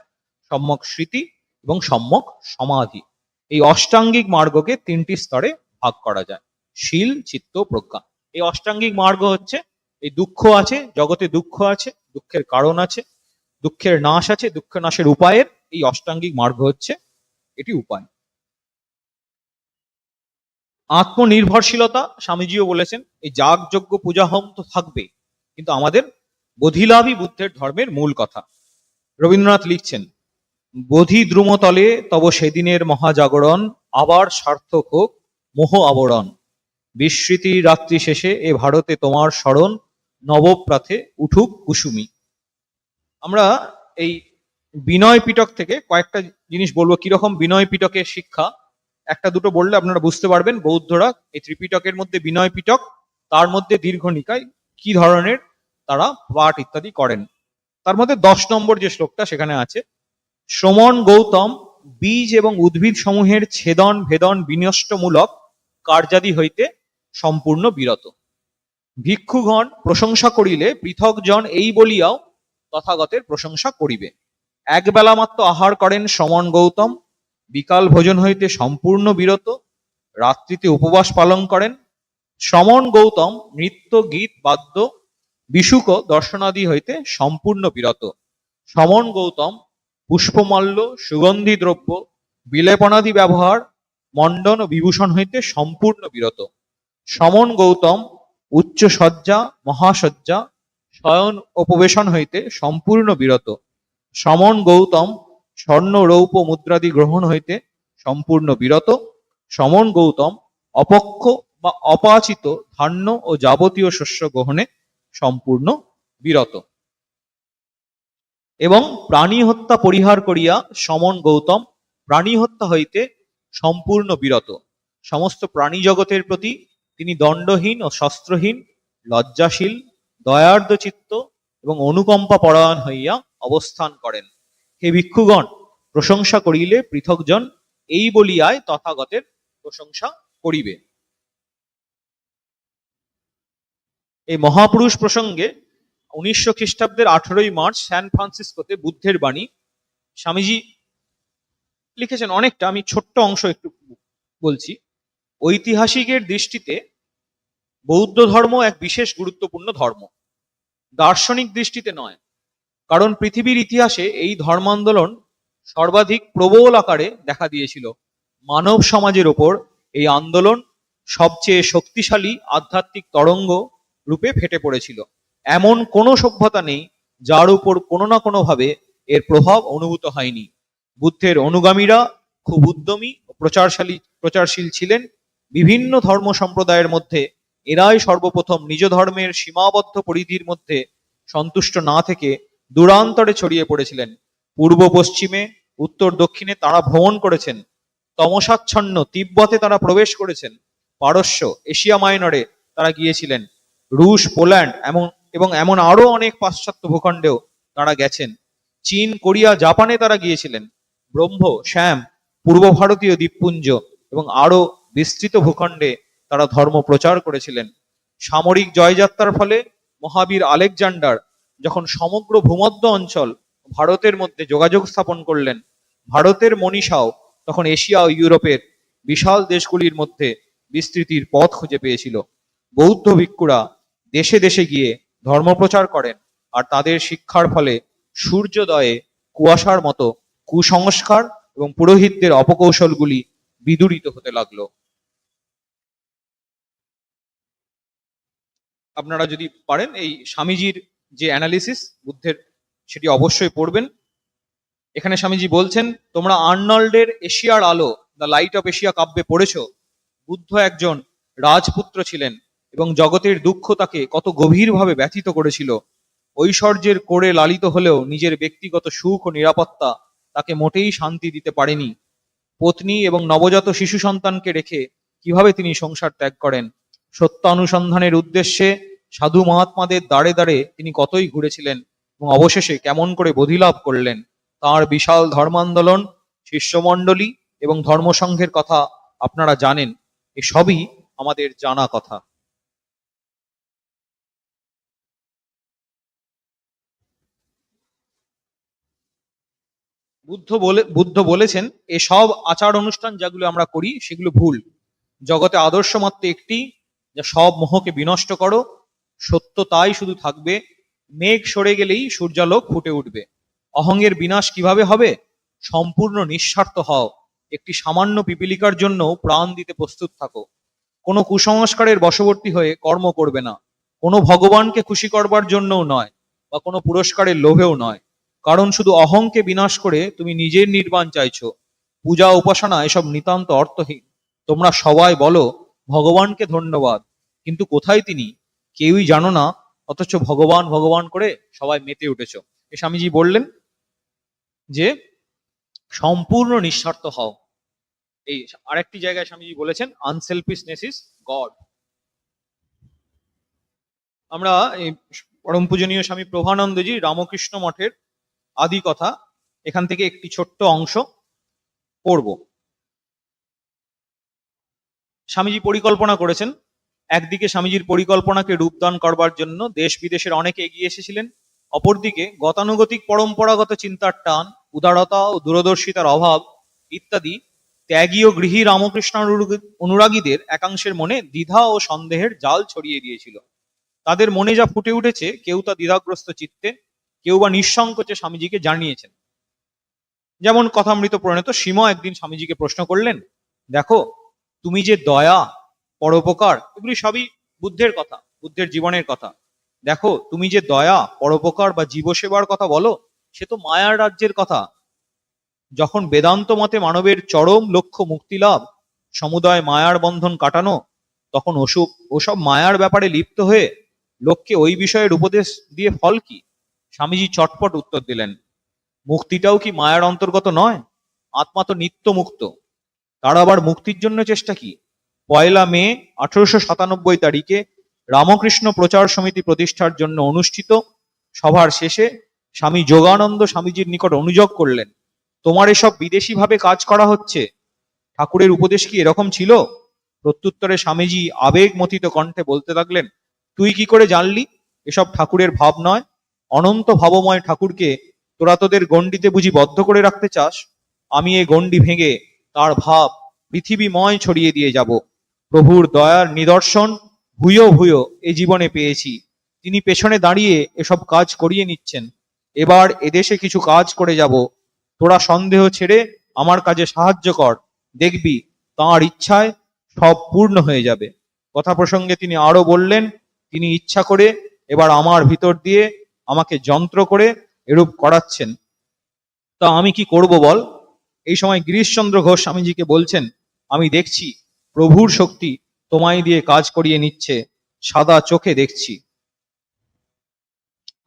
সম্যক স্মৃতি এবং সম্যক সমাধি। এই অষ্টাঙ্গিক মার্গকে 3টি স্তরে ভাগ করা যায়: শীল, চিত্ত, প্রজ্ঞা। এই অষ্টাঙ্গিক মার্গ হচ্ছে, এই দুঃখ আছে, জগতে দুঃখ আছে, দুঃখের কারণ আছে, দুঃখের নাশ আছে, দুঃখ নাশের উপায়ের এই অষ্টাঙ্গিক মার্গ হচ্ছে এটি উপায়। আত্মনির্ভরশীলতা, স্বামীজিও বলেছেন এই যাগযজ্ঞ পূজা হোম তো থাকবে, কিন্তু আমাদের বোধিলাভই বুদ্ধের ধর্মের মূল কথা। রবীন্দ্রনাথ লিখছেন, বোধি দ্রুমতলে তব সেদিনের মহাজাগরণ, আবার সার্থক হোক মোহ আবরণ। বিস্মৃতি রাত্রি শেষে এ ভারতে তোমার স্মরণ, নবপ্রাথে উঠুক কুসুমি। আমরা এই বিনয় পিটক থেকে কয়েকটা জিনিস বলবো, কিরকম বিনয় পিটকের শিক্ষা। একটা দুটো বললে আপনারা বুঝতে পারবেন বৌদ্ধরা এই ত্রিপিটকের মধ্যে বিনয় পিটক, তার মধ্যে দীর্ঘনিকায় কি ধরনের তারা পাঠ ইত্যাদি করেন। তার মধ্যে 10 নম্বর যে শ্লোকটা সেখানে আছে, শ্রমণ গৌতম বীজ এবং উদ্ভিদ সমূহের ছেদন ভেদন বিনষ্টমূলক কার্যাদি হইতে সম্পূর্ণ বিরত। ভিক্ষুগণ প্রশংসা করিলে পৃথক জন এই বলিয়াও তথাগতের প্রশংসা করিবে। একবেলা মাত্র আহার করেন শ্রমণ গৌতম, বিকাল ভোজন হইতে সম্পূর্ণ বিরত, রাত্রিতে উপবাস পালন করেন। শ্রমণ গৌতম নৃত্য গীত বাদ্য বিশুক দর্শনাদি হইতে সম্পূর্ণ বিরত। শ্রমণ গৌতম পুষ্পমাল্য সুগন্ধি দ্রব্য বিলেপনাদি ব্যবহার মণ্ডন ও বিভূষণ হইতে সম্পূর্ণ বিরত। শ্রমণ গৌতম উচ্চ সজ্জা মহাসজ্জা শয়ন উপবেশন হইতে সম্পূর্ণ বিরত। শ্রমণ গৌতম স্বর্ণ রৌপ্য মুদ্রাদি গ্রহণ হইতে সম্পূর্ণ বিরত। শ্রমণ গৌতম অপক্ষ বা অপাচিত ধান্য ও যাবতীয় শস্য গ্রহণে সম্পূর্ণ বিরত। এবং প্রাণী হত্যা পরিহার করিয়া শ্রমণ গৌতম প্রাণী হত্যা হইতে সম্পূর্ণ বিরত। সমস্ত প্রাণী জগতের প্রতি তিনি দণ্ডহীন ও শস্ত্রহীন, লজ্জাশীল, দয়ার্দ্র চিত্ত এবং অনুকম্পা পরায়ণ হইয়া অবস্থান করেন। হে ভিক্ষুগণ, প্রশংসা করিলে পৃথকজন এই বলিয়ায় তথাগতের প্রশংসা করিবে। এই মহাপুরুষ প্রসঙ্গে 1900 খ্রিস্টাব্দের 18ই মার্চ স্যান ফ্রান্সিসকোতে বুদ্ধের বাণী স্বামীজি লিখেছেন অনেকটা, আমি ছোট্ট অংশ একটু বলছি। ঐতিহাসিকের দৃষ্টিতে বৌদ্ধ ধর্ম এক বিশেষ গুরুত্বপূর্ণ ধর্ম, দার্শনিক দৃষ্টিতে নয়। কারণ পৃথিবীর ইতিহাসে এই ধর্মান্দোলন সর্বাধিক প্রবল আকারে দেখা দিয়েছিল। মানব সমাজের ওপর এই আন্দোলন সবচেয়ে শক্তিশালী আধ্যাত্মিক তরঙ্গ রূপে ফেটে পড়েছিল। এমন কোনো সভ্যতা নেই যার উপর কোনো না কোনো ভাবে এর প্রভাব অনুভূত হয়নি। বুদ্ধের অনুগামীরা খুব উদ্যমী ও প্রচারশীল ছিলেন। বিভিন্ন ধর্ম সম্প্রদায়ের মধ্যে এরাই সর্বপ্রথম নিজ ধর্মের সীমাবদ্ধ পরিধির মধ্যে সন্তুষ্ট না থেকে দূরান্তরে ছড়িয়ে পড়েছিলেন। পূর্ব পশ্চিমে উত্তর দক্ষিণে তারা ভ্রমণ করেছেন। তমসাচ্ছন্ন তিব্বতে তারা প্রবেশ করেছেন, পারস্য, এশিয়া মাইনরে তারা গিয়েছিলেন, রুশ, পোল্যান্ড এবং এমন আরো অনেক পাশ্চাত্য ভূখণ্ডেও তারা গেছেন, চীন, কোরিয়া, জাপানে তারা গিয়েছিলেন, ব্রহ্ম, শ্যাম, পূর্ব ভারতীয় দ্বীপপুঞ্জ এবং আরো বিস্তৃত ভূখণ্ডে তারা ধর্ম প্রচার করেছিলেন। সামরিক জয়যাত্রার ফলে মহাবীর আলেকজান্ডার যখন সমগ্র ভূমধ্য অঞ্চল ভারতের মধ্যে যোগাযোগ স্থাপন করলেন, ভারতের মনীষাও তখন এশিয়া ও ইউরোপের বিশাল দেশগুলির মধ্যে বিস্তৃতির পথ খুঁজে পেয়েছিল। বৌদ্ধ ভিক্ষুরা দেশে দেশে গিয়ে ধর্মপ্রচার করেন, আর তাদের শিক্ষার ফলে সূর্যোদয়ে কুয়াশার মতো কুসংস্কার এবং পুরোহিতদের অপকৌশলগুলি বিদূরিত হতে লাগলো। আপনারা যদি পারেন এই স্বামীজির যে অ্যানালিসিস বুদ্ধের, সেটি অবশ্যই পড়বেন। এখানে স্বামীজি বলছেন, তোমরা আর্নল্ডের এশিয়ার আলো, দ্য লাইট অফ এশিয়া কাব্যে পড়েছো, বুদ্ধ একজন রাজপুত্র ছিলেন এবং জগতের দুঃখ তাকে কত গভীরভাবে ব্যথিত করেছিল। ঐশ্বর্যের কোরে লালিত হলেও নিজের ব্যক্তিগত সুখ ও নিরাপত্তা তাকে মোটেই শান্তি দিতে পারেনি। পত্নী এবং নবজাত শিশু সন্তানকে রেখে কিভাবে তিনি সংসার ত্যাগ করেন? সত্যানুসন্ধানের উদ্দেশ্যে সাধু মহাত্মাদের দ্বারে দ্বারে তিনি কতই ঘুরেছিলেন এবং অবশেষে কেমন করে বোধিলাভ করলেন। তার বিশাল ধর্মান্দোলন, শিষ্যমণ্ডলী এবং ধর্মসংঘের কথা আপনারা জানেন। এসবই আমাদের জানা কথা। বুদ্ধ বলেছেন, এসব আচার অনুষ্ঠান যেগুলো আমরা করি সেগুলো ভুল। জগতে আদর্শ মাত্র একটি, যা সব মোহকে বিনষ্ট করো। সত্য তাই শুধু থাকবে। মেঘ সরে গেলেই সূর্যালোক ফুটে উঠবে। অহংয়ের বিনাশ কিভাবে হবে? সম্পূর্ণ নিঃস্বার্থ হও। একটি সামান্য পিপীলিকার জন্য প্রাণ দিতে প্রস্তুত থাকো। কোনো কুসংস্কারের বশবর্তী হয়ে কর্ম করবে না। কোনো ভগবানকে খুশি করবার জন্যও নয়, বা কোনো পুরস্কারের লোভেও নয়। কারণ শুধু অহংকে বিনাশ করে তুমি নিজের নির্বাণ চাইছো। পূজা, উপাসনা এসব নিতান্ত অর্থহীন। তোমরা সবাই বলো ভগবানকে ধন্যবাদ, কিন্তু কোথায় তিনি কেউই জানো না, অথচ ভগবান ভগবান করে সবাই মেতে উঠেছ। এ স্বামীজি বললেন যে সম্পূর্ণ নিঃস্বার্থ হও। এই আরেকটি জায়গায় স্বামীজি বলেছেন, আনসেলফিশনেস ইজ গড। আমরা এই পরম পূজনীয় স্বামী প্রভানন্দজি রামকৃষ্ণ মঠের আদি কথা, এখান থেকে একটি ছোট্ট অংশ পড়ব। স্বামীজি পরিকল্পনা করেছেন। একদিকে স্বামীজির পরিকল্পনাকে রূপদান করবার জন্য দেশ বিদেশের অনেকে এগিয়ে এসেছিলেন, অপরদিকে গতানুগতিক পরম্পরাগত চিন্তার টান, উদারতা ও দূরদর্শিতার অভাব ইত্যাদি ত্যাগী ও গৃহী রামকৃষ্ণ অনুরাগীদের একাংশের মনে দ্বিধা ও সন্দেহের জাল ছড়িয়ে দিয়েছিল। তাদের মনে যা ফুটে উঠেছে, কেউ তা দ্বিধাগ্রস্ত চিত্তে, কেউ বা নিঃসংকোচে স্বামীজিকে জানিয়েছেন। যেমন কথামৃত প্রণীত সীম একদিন স্বামীজিকে প্রশ্ন করলেন, দেখো তুমি যে দয়া, পরোপকার, এগুলি সবই বুদ্ধের কথা, বুদ্ধের জীবনের কথা। দেখো তুমি যে দয়া, পরোপকার বা জীবসেবার কথা বলো, সে তো মায়ার রাজ্যের কথা। যখন বেদান্ত মতে মানবের চরম লক্ষ্য মুক্তিলাভ, সমুদয় মায়ার বন্ধন কাটানো, তখন ওসব মায়ার ব্যাপারে লিপ্ত হয়ে লোককে ওই বিষয়ের উপদেশ দিয়ে ফল কি? স্বামীজি চটপট উত্তর দিলেন, মুক্তিটাও কি মায়ার অন্তর্গত নয়? আত্মা তো নিত্য মুক্ত, তার আবার মুক্তির জন্য চেষ্টা কি? 1 মে 1897 তারিখে রামকৃষ্ণ প্রচার সমিতি প্রতিষ্ঠার জন্য অনুষ্ঠিত সভার শেষে স্বামী যোগানন্দ স্বামীজির নিকট অনুযোগ করলেন, তোমার এসব বিদেশি ভাবে কাজ করা হচ্ছে, ঠাকুরের উপদেশ কি এরকম ছিল? প্রত্যুত্তরে স্বামীজি আবেগমথিত কণ্ঠে বলতে লাগলেন, তুই কি করে জানলি এসব ঠাকুরের ভাব নয়? অনন্ত ভাবময় ঠাকুরকে তোরা তোদের গণ্ডিতে বুঝি বদ্ধ করে রাখতে চাস? আমি এই গণ্ডি ভেঙে তার ভাব পৃথিবীময় ছড়িয়ে দিয়ে যাব। প্রভুর দয়ার নিদর্শন ভূয় ভূয় এ জীবনে পেয়েছি। তিনি পেছনে দাঁড়িয়ে এসব কাজ করিয়ে নিচ্ছেন। এবার এদেশে কিছু কাজ করে যাব। তোরা সন্দেহ ছেড়ে আমার কাজে সাহায্য কর, দেখবি তাঁর ইচ্ছায় সব পূর্ণ হয়ে যাবে। কথা প্রসঙ্গে তিনি আরো বললেন, তিনি ইচ্ছা করে এবার আমার ভিতর দিয়ে আমাকে যন্ত্র করে এরূপ করাচ্ছেন, তা আমি কি করব বল? এই সময় গিরিশচন্দ্র ঘোষ স্বামীজিকে বলছেন, আমি দেখছি প্রভুর শক্তি তোমায় দিয়ে কাজ করিয়ে নিচ্ছে, সাদা চোখে দেখছি।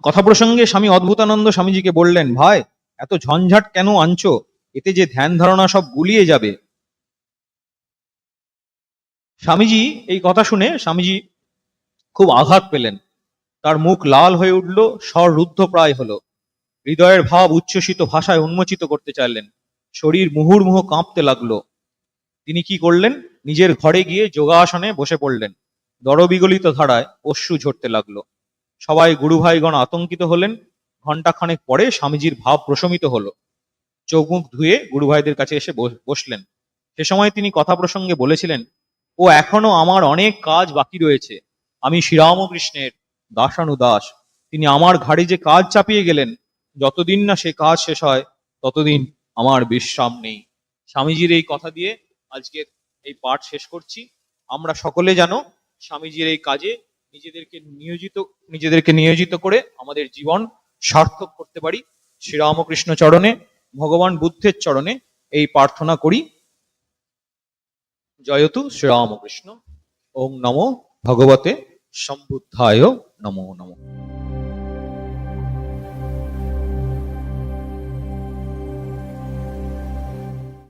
কথা প্রসঙ্গে স্বামী অদ্ভুতানন্দ স্বামীজিকে বললেন, ভাই এত ঝঞ্ঝাট কেন আনছো? এতে যে ধ্যান ধারণা সব গুলিয়ে যাবে। স্বামীজি এই কথা শুনে স্বামীজি খুব আঘাত পেলেন। তার মুখ লাল হয়ে উঠল, স্বর রুদ্ধ প্রায় হলো। হৃদয়ের ভাব উচ্ছ্বসিত ভাষায় উন্মোচিত করতে চাইলেন। শরীর মুহুর্মুহু কাঁপতে লাগলো। তিনি কি করলেন? নিজের ঘরে গিয়ে যোগাসনে বসে পড়লেন। দরবিগলিত ধারায় অশ্রু ঝরতে লাগলো। সবাই গুরুভাইগণ আতঙ্কিত হলেন। ঘণ্টাখানেক পরে স্বামীজির ভাব প্রশমিত হলো। চোখ মুখ ধুয়ে গুরুভাইদের কাছে এসে বসলেন। সে সময় তিনি কথা প্রসঙ্গে বলেছিলেন, ও এখনো আমার অনেক কাজ বাকি রয়েছে। আমি শ্রীরামকৃষ্ণের দাসানুদাস। তিনি আমার ঘাড়ে যে কাজ চাপিয়ে গেলেন, যতদিন না সে কাজ শেষ হয় ততদিন আমার বিশ্রাম নেই। স্বামীজির এই কথা দিয়ে আজকের এই পাঠ শেষ করছি। আমরা সকলে যেন স্বামীজির এই কাজে নিজেদেরকে নিয়োজিত করে আমাদের জীবন সার্থক করতে পারি। শ্রীরামকৃষ্ণ চরণে, ভগবান বুদ্ধের চরণে এই প্রার্থনা করি। জয়তু শ্রীরামকৃষ্ণ। ওম নমো ভগবতে সম্বুদ্ধায় নমো নমঃ।